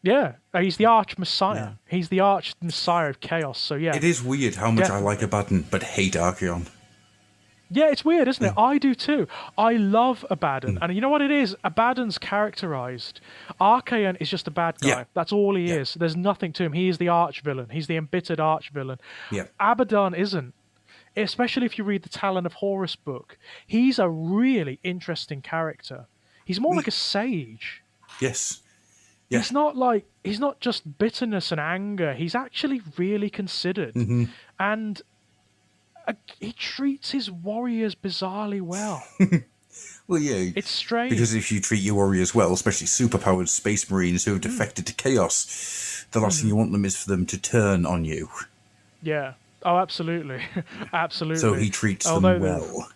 Yeah, he's the arch messiah. He's the arch messiah of chaos. So yeah, It is weird how much I like Abaddon, but hate Archeon. yeah, it's weird, isn't it? I do too. I love Abaddon, and you know what it is? Abaddon's characterized. Archaon is just a bad guy. Yeah. That's all he is. There's nothing to him. He is the arch villain. He's the embittered arch villain. Yeah. Abaddon isn't. Especially if you read the Talon of Horus book, he's a really interesting character. He's more like a sage. Yes. Yeah. He's not just bitterness and anger. He's actually really considered, and he treats his warriors bizarrely well. Well, yeah. It's strange. Because if you treat your warriors well, especially superpowered space marines who have defected to chaos, the last thing you want them is for them to turn on you. Yeah. Oh, absolutely, absolutely. So he treats them well.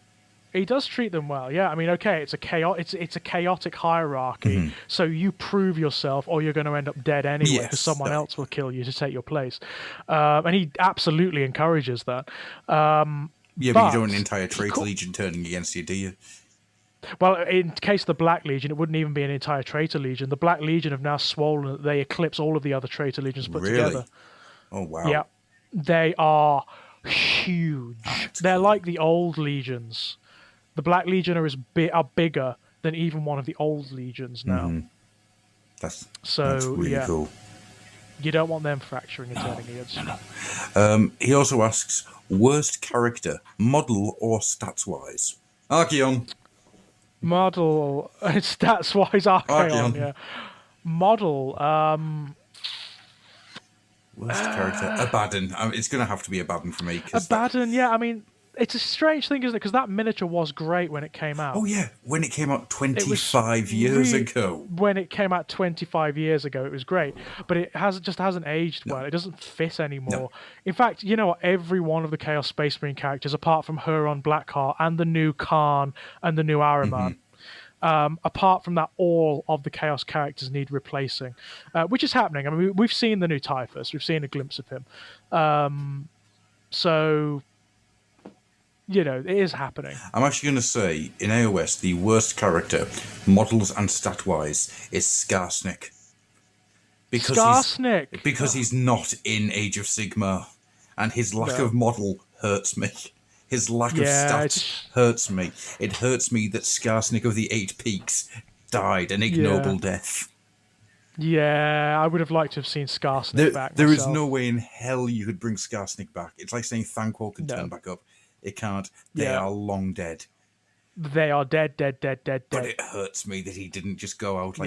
He does treat them well. Yeah. I mean, okay, it's a chaotic hierarchy. So you prove yourself, or you're going to end up dead anyway, because someone else will kill you to take your place. And he absolutely encourages that. Yeah, but you don't want an entire traitor legion turning against you, do you? Well, in case of the Black Legion, it wouldn't even be an entire traitor legion. The Black Legion have now swollen; they eclipse all of the other traitor legions put together. Oh wow! Yeah, they are huge. They're like the old legions. The Black Legion are bigger than even one of the old legions now. That's really cool. You don't want them fracturing and turning against you. No. He also asks, worst character, model or stats-wise? Archeon. Model, stats-wise, Archeon, yeah. Model, worst character, Abaddon. It's going to have to be Abaddon for me. Abaddon, yeah, I mean, it's a strange thing, isn't it? Because that miniature was great when it came out. Oh, yeah. When it came out 25 years ago. When it came out 25 years ago, it was great. But it just hasn't aged well. It doesn't fit anymore. No. In fact, you know what? Every one of the Chaos Space Marine characters, apart from Huron Blackheart and the new Khan and the new Ahriman, Apart from that, all of the Chaos characters need replacing, which is happening. I mean, we've seen the new Typhus. We've seen a glimpse of him. So, it is happening. I'm actually going to say, in AOS, the worst character, models and stat-wise, is Skarsnik. Because he's not in Age of Sigmar, and his lack of model hurts me. His lack of stats hurts me. It hurts me that Skarsnik of the Eight Peaks died an ignoble death. Yeah, I would have liked to have seen Skarsnik back. There is no way in hell you could bring Skarsnik back. It's like saying Thanquol could turn back up. It can't. They are long dead. They are dead. But it hurts me that he didn't just go out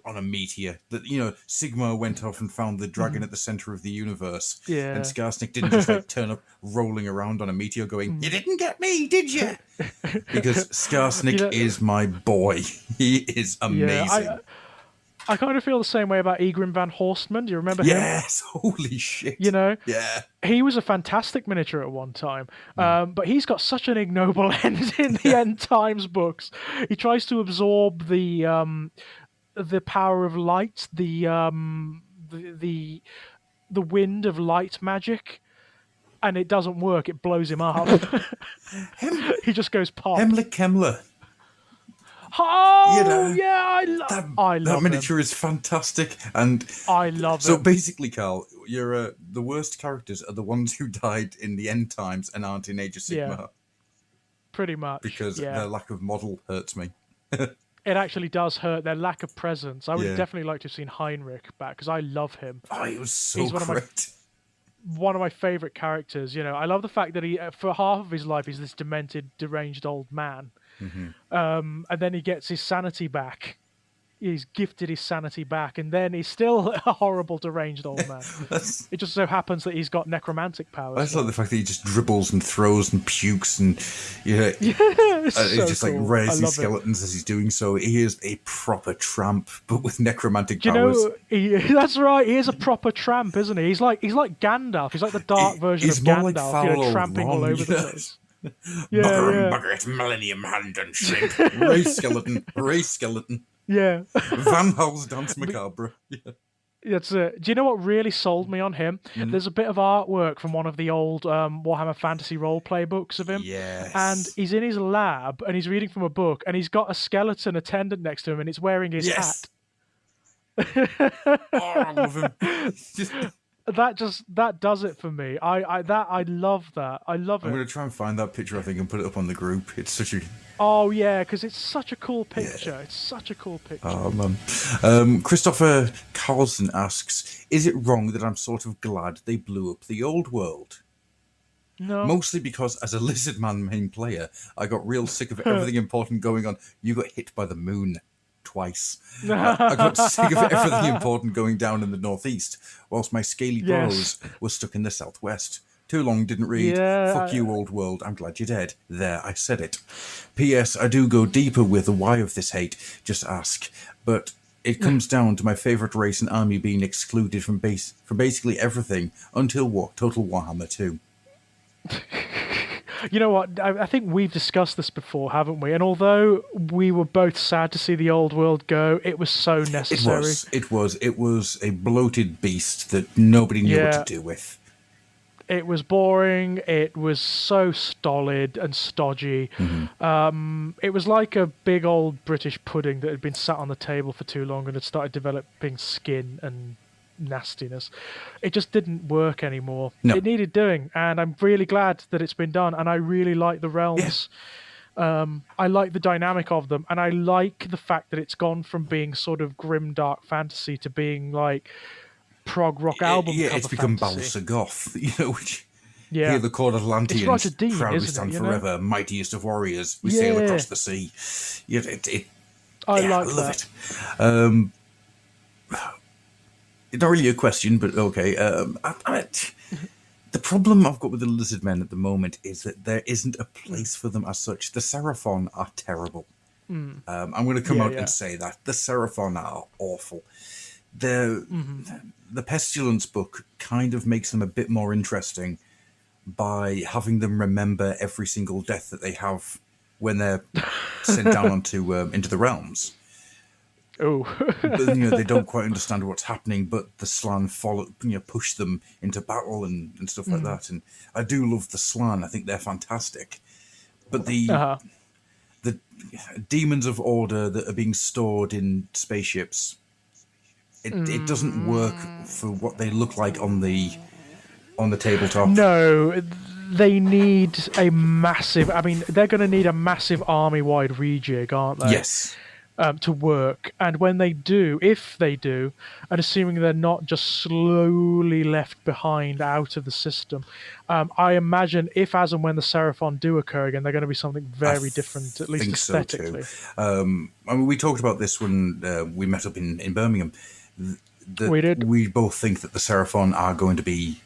on a meteor. That Sigmar went off and found the dragon at the center of the universe. Yeah. And Skarsnik didn't just turn up rolling around on a meteor going, "You didn't get me, did you?" Because Skarsnik is my boy. He is amazing. Yeah, I kind of feel the same way about Egrim van Horstman. Do you remember him? Yes, holy shit. Yeah. He was a fantastic miniature at one time, but he's got such an ignoble end in the End Times books. He tries to absorb the power of light, the wind of light magic, and it doesn't work. It blows him up. He just goes pop. Hemlik Kemmler. Oh, I love that miniature is fantastic, and I love it. So basically, Carl, you're the worst characters are the ones who died in the End Times and aren't in Age of Sigmar. Yeah, pretty much. Because their lack of model hurts me. It actually does hurt. Their lack of presence. I would definitely like to have seen Heinrich back because I love him. Oh, he was so great. One of my favourite characters. I love the fact that he, for half of his life, he's this demented, deranged old man. And then he gets his sanity back. He's gifted his sanity back, and then he's still a horrible, deranged old man. It just so happens that he's got necromantic powers. I just like the fact that he just dribbles and throws and pukes and he's just cool. like raising skeletons as he's doing so. He is a proper tramp, but with necromantic powers. That's right. He is a proper tramp, isn't he? He's like Gandalf. He's like the dark version of Gandalf, like tramping all over the place. Bugger, Millennium Hand and Shrimp. Ray Skeleton. Yeah. Van Hal's Dance Macabre. Yeah. That's it. Do you know what really sold me on him? There's a bit of artwork from one of the old Warhammer Fantasy roleplay books of him. Yes. And he's in his lab and he's reading from a book and he's got a skeleton attendant next to him and it's wearing his hat. I love him. That does it for me. I love that. I love it. I'm going to try and find that picture, I think, and put it up on the group. It's such a... Oh, yeah, because it's such a cool picture. Yeah. It's such a cool picture. Oh, man. Christopher Carlson asks, is it wrong that I'm sort of glad they blew up the old world? No. Mostly because, as a Lizard Man main player, I got real sick of everything important going on. You got hit by the moon twice. I got sick of everything important going down in the northeast, whilst my scaly bros were stuck in the southwest. Too long, didn't read. Yeah. Fuck you, old world. I'm glad you're dead. There, I said it. P.S. I do go deeper with the why of this hate. Just ask. But it comes down to my favourite race and army being excluded from basically everything until Total Warhammer 2. You know what? I think we've discussed this before, haven't we? And although we were both sad to see the old world go, it was so necessary. It was a bloated beast that nobody knew what to do with. It was boring. It was so stolid and stodgy. It was like a big old British pudding that had been sat on the table for too long and had started developing skin and nastiness. It just didn't work anymore. No. It needed doing, and I'm really glad that it's been done, and I really like the realms. I like the dynamic of them, and I like the fact that it's gone from being sort of grim dark fantasy to being like prog rock album cover it's become fantasy. Balsa Goth, which here the Court Atlanteans proudly stand forever, mightiest of warriors, we sail across the sea. I love it. It's not really a question, but okay. The problem I've got with the Lizard Men at the moment is that there isn't a place for them as such. The Seraphon are terrible. I'm going to come out and say that. The Seraphon are awful. The Pestilence book kind of makes them a bit more interesting by having them remember every single death that they have when they're sent down onto into the realms. Oh, But they don't quite understand what's happening. But the Slan follow, push them into battle and stuff like that. And I do love the Slan. I think they're fantastic. But the demons of order that are being stored in spaceships, it doesn't work for what they look like on the tabletop. no, they need a massive. I mean, they're going to need a massive army-wide rejig, aren't they? Yes. To work, and when they do, if they do, and assuming they're not just slowly left behind out of the system, I imagine if, as and when the Seraphon do occur again, they're going to be something very different, at least aesthetically. So too. I mean, we talked about this when we met up in Birmingham. We did. We both think that the Seraphon are going to be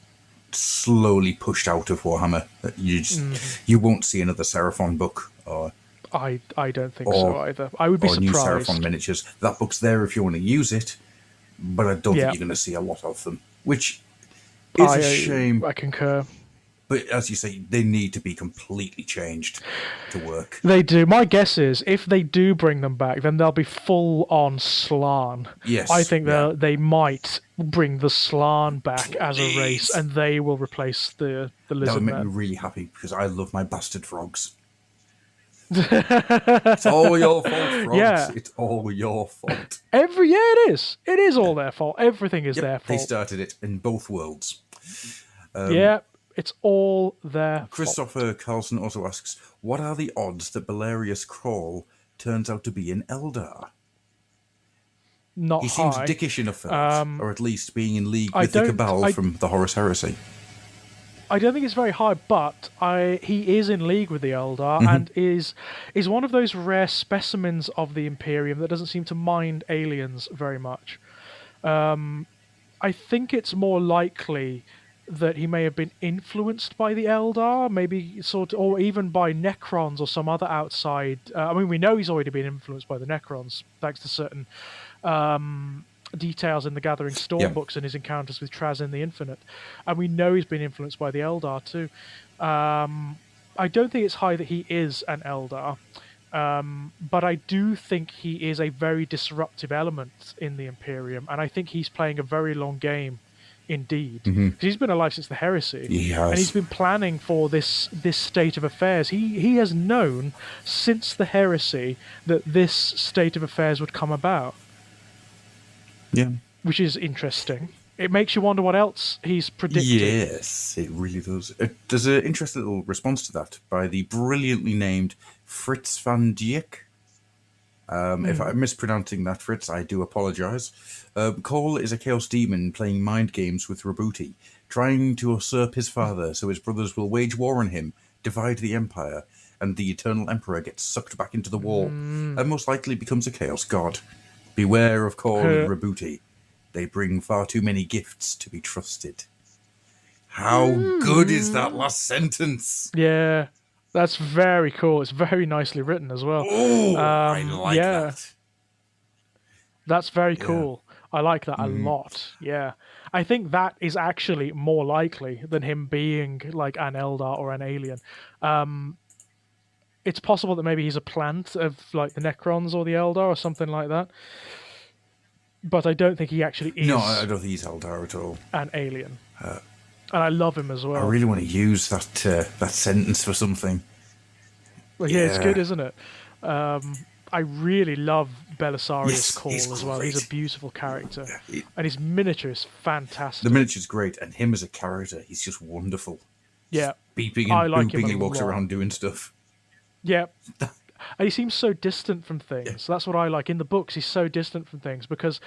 slowly pushed out of Warhammer. That you won't see another Seraphon book or. I don't think so either. I would be surprised. New Seraphon miniatures. That book's there if you want to use it, but I don't think you're going to see a lot of them, which is a shame. I concur. But as you say, they need to be completely changed to work. They do. My guess is if they do bring them back, then they'll be full on Slan. Yes. I think they might bring the Slan back as a race, and they will replace the lizard. That would make me really happy because I love my bastard frogs. It's all your fault, frogs. Yeah. It's all your fault. It is. It is all their fault. Everything is their fault. They started it in both worlds. It's all their Christopher Carlson also asks, what are the odds that Belerius Crawl turns out to be an Eldar? Not He high. seems dickish enough for that, or at least being in league with the Cabal from the Horus Heresy. I don't think it's very high, but he is in league with the Eldar and is one of those rare specimens of the Imperium that doesn't seem to mind aliens very much. I think it's more likely that he may have been influenced by the Eldar, maybe or even by Necrons or some other outside. I mean, we know he's already been influenced by the Necrons, thanks to certain details in the Gathering Storm books and his encounters with Traz the Infinite, and we know he's been influenced by the Eldar too. I don't think it's high that he is an Eldar, but I do think he is a very disruptive element in the Imperium, and I think he's playing a very long game indeed, because he's been alive since the Heresy. He has. And he's been planning for this state of affairs. He has known since the Heresy that this state of affairs would come about. Yeah. Which is interesting. It makes you wonder what else he's predicted. Yes, it really does. There's an interesting little response to that by the brilliantly named Fritz van Dijk. If I'm mispronouncing that, Fritz, I do apologise. Cole is a Chaos Demon playing mind games with Rabuti, trying to usurp his father so his brothers will wage war on him, divide the Empire, and the Eternal Emperor gets sucked back into the war, and most likely becomes a Chaos God. Beware of Cole and Rabuti. They bring far too many gifts to be trusted. How good is that last sentence? Yeah, that's very cool. It's very nicely written as well. Oh, I like that. That's very cool. I like that a lot. Yeah. I think that is actually more likely than him being like an Eldar or an alien. It's possible that maybe he's a plant of like the Necrons or the Eldar or something like that. But I don't think he actually is. No, I don't think he's Eldar at all. An alien. And I love him as well. I really want to use that sentence for something. Well, yeah, it's good, isn't it? I really love Belisarius Call as well. He's a beautiful character. And his miniature is fantastic. The miniature's great, and him as a character, he's just wonderful. Yeah. Beeping and booping, he walks around doing stuff. Yeah. And he seems so distant from things. Yeah. So that's what I like. In the books, he's so distant from things because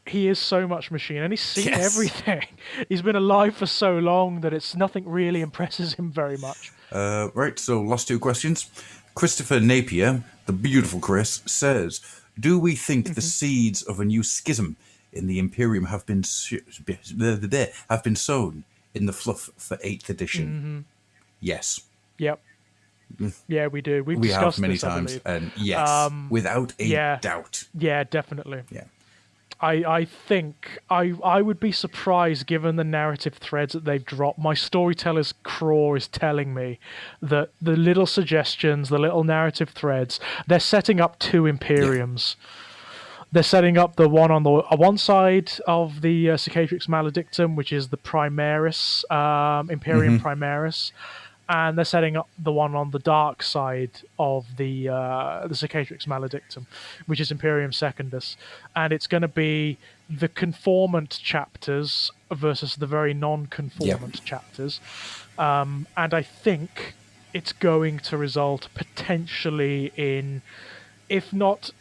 he is so much machine and he's seen everything. He's been alive for so long that nothing really impresses him very much. Right, so last two questions. Christopher Napier, the beautiful Chris, says, do we think the seeds of a new schism in the Imperium have been sown in the fluff for 8th edition? Yes. Yep. Yeah, we do. We have many times, and yes, without a doubt. Yeah, definitely. Yeah, I think I would be surprised given the narrative threads that they've dropped. My storyteller's craw is telling me that the little suggestions, the little narrative threads, they're setting up two Imperiums. They're setting up the one on the one side of the Cicatrix Maledictum, which is the Primaris, Imperium Primaris, and they're setting up the one on the dark side of the Cicatrix Maledictum, which is Imperium Secundus, and it's going to be the conformant chapters versus the very non-conformant chapters, and I think it's going to result potentially in, if not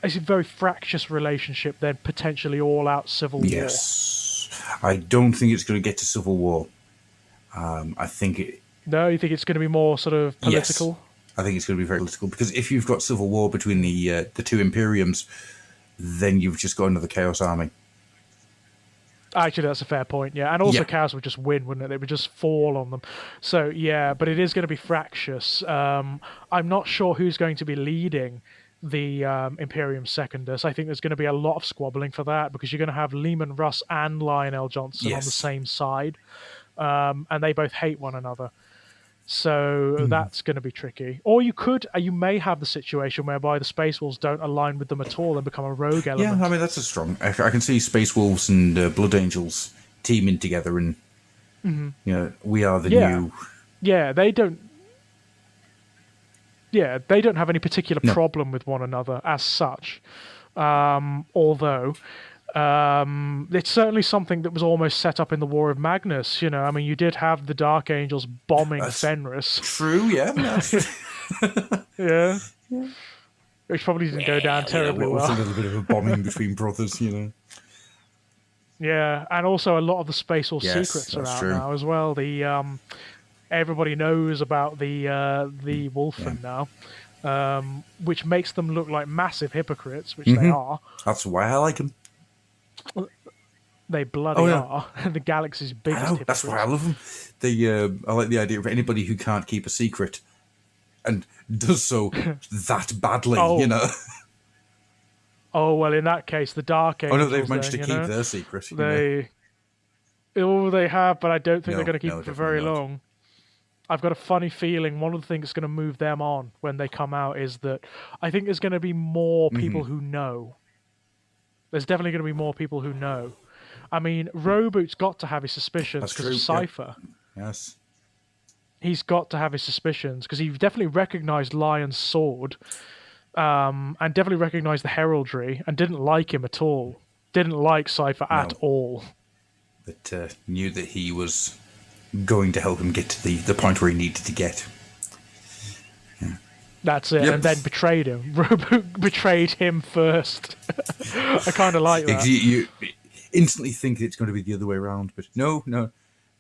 a very fractious relationship, then potentially all-out civil war. Yes. I don't think it's going to get to civil war. I think it... No, you think it's going to be more sort of political? Yes. I think it's going to be very political, because if you've got civil war between the two Imperiums, then you've just got another Chaos army. Actually, that's a fair point, yeah. And also Chaos would just win, wouldn't it? It would just fall on them. So, yeah, but it is going to be fractious. I'm not sure who's going to be leading the Imperium Secundus. I think there's going to be a lot of squabbling for that, because you're going to have Lehman Russ and Lionel Johnson on the same side, and they both hate one another. So that's going to be tricky. Or you may have the situation whereby the Space Wolves don't align with them at all and become a rogue element. Yeah, I mean, that's a strong... I can see Space Wolves and Blood Angels teaming together, and we are the new... Yeah, they don't... Yeah, they don't have any particular problem with one another as such. Although... it's certainly something that was almost set up in the War of Magnus. I mean, you did have the Dark Angels bombing Fenris. True, yeah. Yeah. Which probably didn't go down terribly well. It was a little bit of a bombing between brothers, Yeah, and also a lot of the Space Wolf secrets are out now as well. The everybody knows about the Wolfen now, which makes them look like massive hypocrites, which they are. That's why I like them. They bloody are. The galaxy's biggest hypocrites. That's why I love them. I like the idea of anybody who can't keep a secret and does so that badly, Oh, well, in that case, the Dark Angels... Oh, no, they've managed to keep their secret. They have, but I don't think they're going to keep it for very long. I've got a funny feeling one of the things that's going to move them on when they come out is that I think there's going to be more people who know. There's definitely going to be more people who know. I mean, Roboot's got to have his suspicions because of Cypher. Yeah. Yes. He's got to have his suspicions because he definitely recognized Lion's sword and definitely recognized the heraldry and didn't like him at all. Didn't like Cypher at all. But knew that he was going to help him get to the point where he needed to get. That's it, and then betrayed him. Roboot betrayed him first. I kind of like that. You instantly think it's going to be the other way around, but no.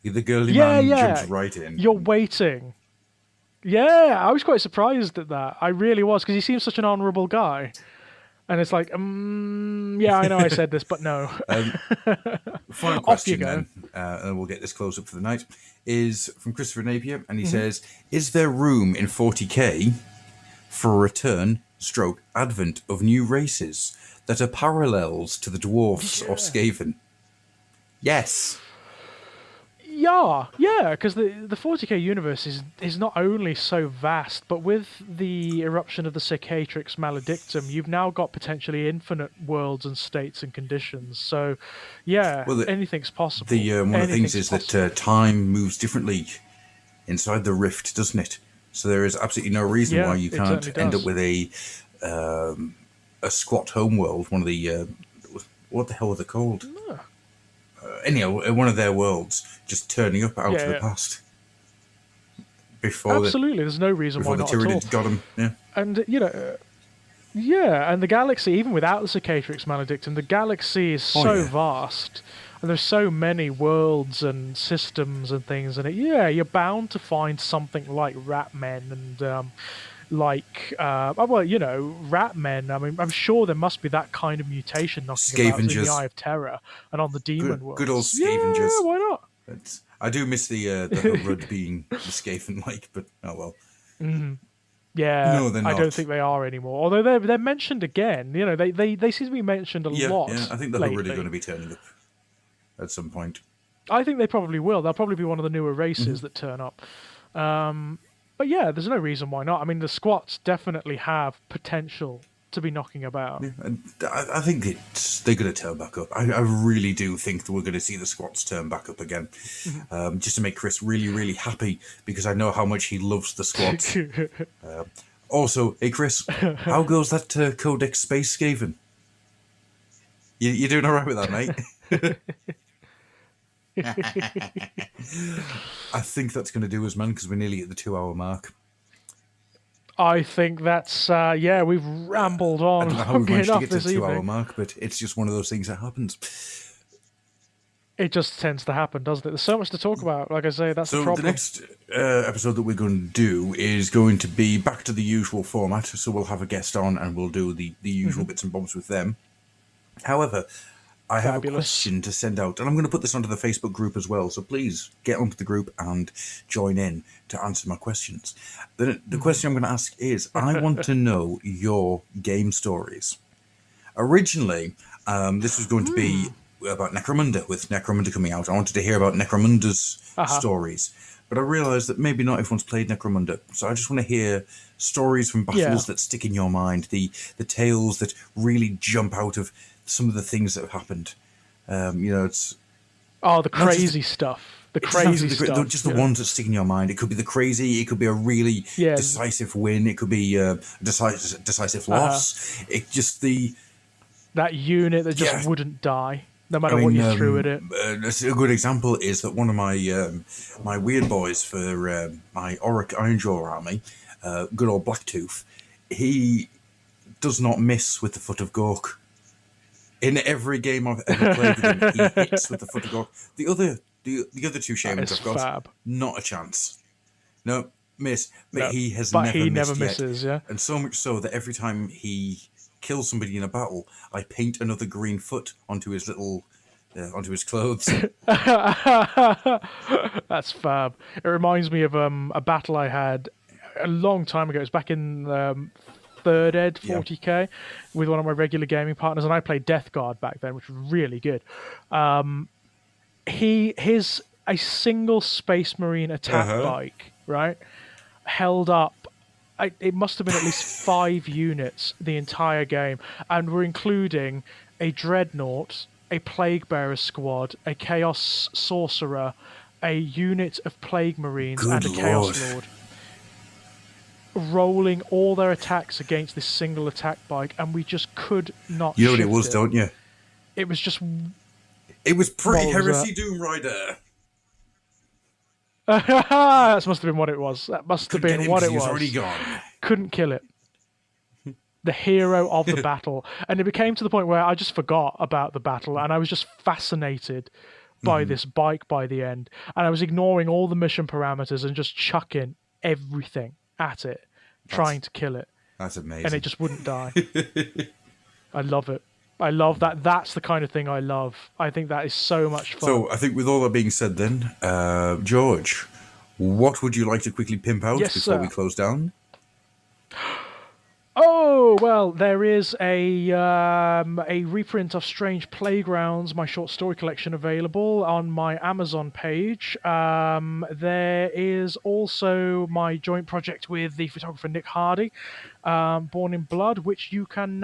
The girly man jumps right in. You're waiting. Yeah, I was quite surprised at that. I really was, because he seems such an honourable guy. And it's like, yeah, I know I said this, but no. Final question then, and we'll get this close up for the night, is from Christopher Napier, and he says, is there room in 40k for a return, advent of new races that are parallels to the dwarfs or Skaven? Yes. Yeah, because the 40k universe is not only so vast, but with the eruption of the Cicatrix Maledictum, you've now got potentially infinite worlds and states and conditions. So, yeah, anything's possible. One of the things is that time moves differently inside the rift, doesn't it? So there is absolutely no reason why you can't end up with a squat homeworld, one of the... what the hell are they called? Anyhow, one of their worlds just turning up out of the past. Absolutely, there's no reason why not at all. Before the Tyranids got them, And, and the galaxy, even without the Cicatrix Maledictum, the galaxy is so vast, and there's so many worlds and systems and things in it. Yeah, you're bound to find something like rat men and... rat men. I mean, I'm sure there must be that kind of mutation knocking about in the Eye of Terror and on the Demon World. Good old scavengers. Yeah, why not? I do miss the Rud being the Skaven-like, but oh well. Yeah, No, they're I don't not. think they are anymore. Although they're mentioned again. You know, they seem to be mentioned a lot Yeah, I think they're lately. really going to be turning up at some point. I think they probably will. They'll probably be one of the newer Mm-hmm. races that turn up. But yeah, there's no reason why not. I mean, the squats definitely have potential to be knocking about. Yeah, and I think they're going to turn back up. I really do think that we're going to see the squats turn back up again, just to make Chris really, really happy because I know how much he loves the squats. Also, hey Chris, how goes that codex space scaven? You doing all right with that, mate? I think that's going to do us, man, because we're nearly at the 2 hour mark. I think that's yeah. We've rambled on I don't know how long we've managed to enough get to this the 2 hour evening. mark, but it's just one of those things that happens. It just tends to happen, doesn't it? There's so much to talk about. Like I say, that's the So problem. the next episode that we're going to do is going to be back to the usual format. So we'll have a guest on and we'll do the usual bits and bobs with them. However, I have a Fabulous. question to send out, and I'm going to put this onto the Facebook group as well. So please get onto the group and join in to answer my questions. The question I'm going to ask is, I want to know your game stories. Originally, this was going to be about Necromunda, with Necromunda coming out. I wanted to hear about Necromunda's stories, but I realised that maybe not everyone's played Necromunda. So I just want to hear stories from battles that stick in your mind, the tales that really jump out of some of the things that have happened. It's the crazy stuff. The crazy stuff. Just the ones that stick in your mind. It could be the crazy. It could be a really decisive win. It could be a decisive loss. It just that unit that just wouldn't die no matter what you threw at it. A good example is that one of my my weird boys for my Orc Ironjaw army, good old Blacktooth, he does not miss with the Foot of Gork. In every game I've ever played with him, he hits with the Foot of Gork. The other two shamans I've got, not a chance. No, miss. But he has never misses, yeah. And so much so that every time he kills somebody in a battle, I paint another green foot onto his onto his clothes. That's fab. It reminds me of a battle I had a long time ago. It was back in third ed 40k with one of my regular gaming partners, and I played Death Guard back then, which was really good. A single Space Marine attack bike, right, held up. It must have been at least 5 units the entire game, and we're including a Dreadnought, a Plague Bearer squad, a Chaos Sorcerer, a unit of Plague Marines, and a Chaos Lord. Rolling all their attacks against this single attack bike, and we just could not. You know what it was, don't you? It was just. It was pre-Heresy Doom Rider. That must have been what it was. That must have been what it was. Already gone. Couldn't kill it. The hero of the battle, and it became to the point where I just forgot about the battle, and I was just fascinated by this bike by the end, and I was ignoring all the mission parameters and just chucking everything at it, trying to kill it. That's amazing. And it just wouldn't die. I love it. I love that. That's the kind of thing I love. I think that is so much fun. So I think with all that being said then, George, what would you like to quickly pimp out before we close down? Oh, well, there is a reprint of Strange Playgrounds, my short story collection, available on my Amazon page. There is also my joint project with the photographer Nick Hardy, Born in Blood, which you can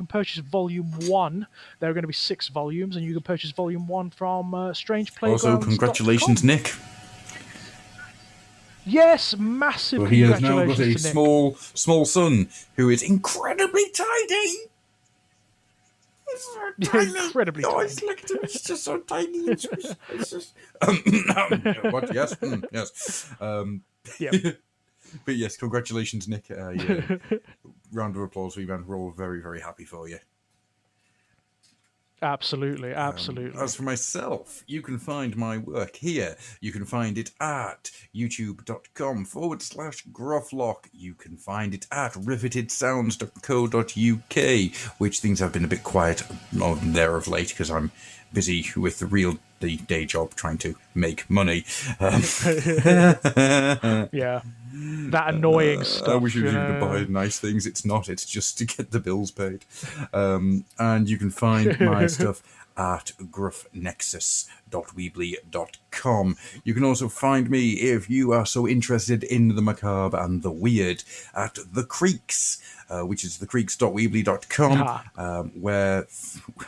purchase Volume 1. There are going to be 6 volumes, and you can purchase Volume 1 from Strange Playgrounds. Also, congratulations, Nick. Yes, massive congratulations. He has now got a small son who is incredibly tiny. So tiny. Incredibly tiny. It's just so tiny. It's just what? Yes, yes. Yeah. But yes, congratulations, Nick. Round of applause for you, man. We're all very, very happy for you. Absolutely. As for myself, you can find my work here. You can find it at youtube.com/Grufflock. You can find it at rivetedsounds.co.uk, which things have been a bit quiet on there of late because I'm busy with the day job trying to make money. Yeah. That annoying stuff. I wish it was you even to know? buy nice things. It's not. It's just to get the bills paid. And you can find my stuff at gruffnexus.weebly.com. You can also find me, if you are so interested in the macabre and the weird, at The Creeks, which is thecreeks.weebly.com, where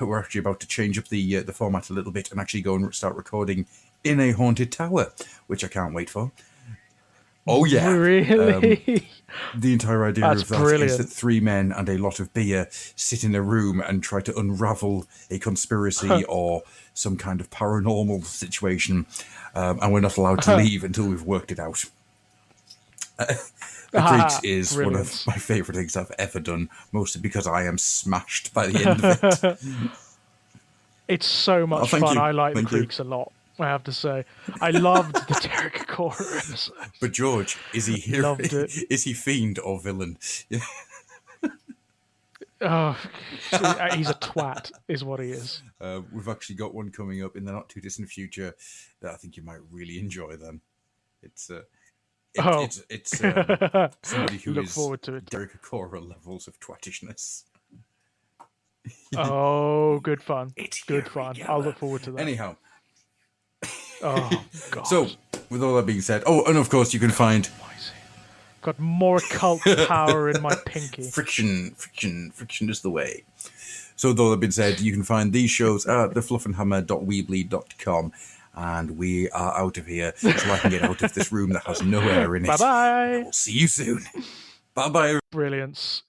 we're actually about to change up the format a little bit and actually go and start recording in a haunted tower, which I can't wait for. Oh, yeah. Really? The entire idea That's of that brilliant. is that 3 men and a lot of beer sit in a room and try to unravel a conspiracy or some kind of paranormal situation, and we're not allowed to leave until we've worked it out. The Creeks is brilliant. one of my favourite things I've ever done, mostly because I am smashed by the end of it. It's so much thank fun. you. I like Thank The you. Creeks a lot, I have to say. I loved the Derek Cora episode. But George, is he hero? Loved it. Is he fiend or villain? Oh, he's a twat, is what he is. We've actually got one coming up in the not too distant future that I think you might really enjoy. Then it's somebody who Look is forward to it. Derek Cora levels of twattishness. Oh, good fun. It's Good here we fun. go. I'll look forward to that. Anyhow, Oh, God. so with all that being said, and of course you can find Got more occult power in my pinky. friction is the way. So with all that being said, you can find these shows at thefluffenhammer.weebly.com, and we are out of here so I can get out of this room that has no air in it. Bye-bye. We'll see you soon. Bye-bye. Brilliance.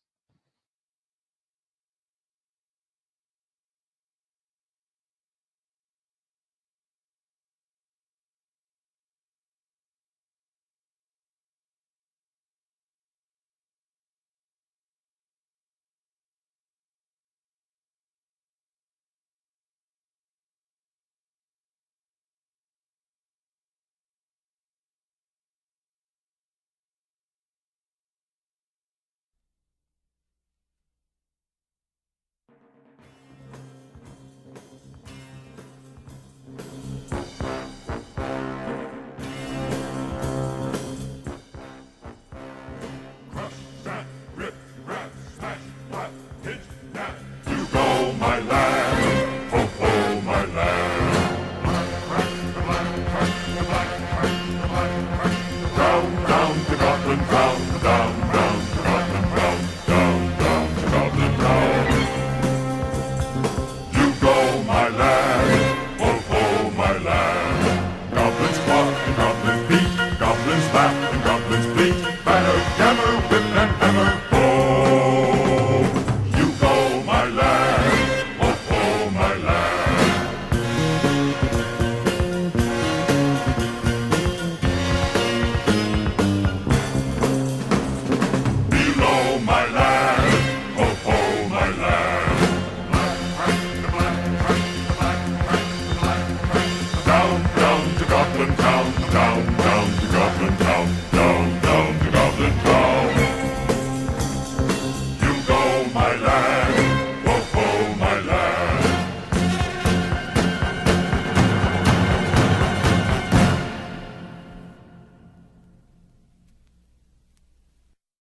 My land.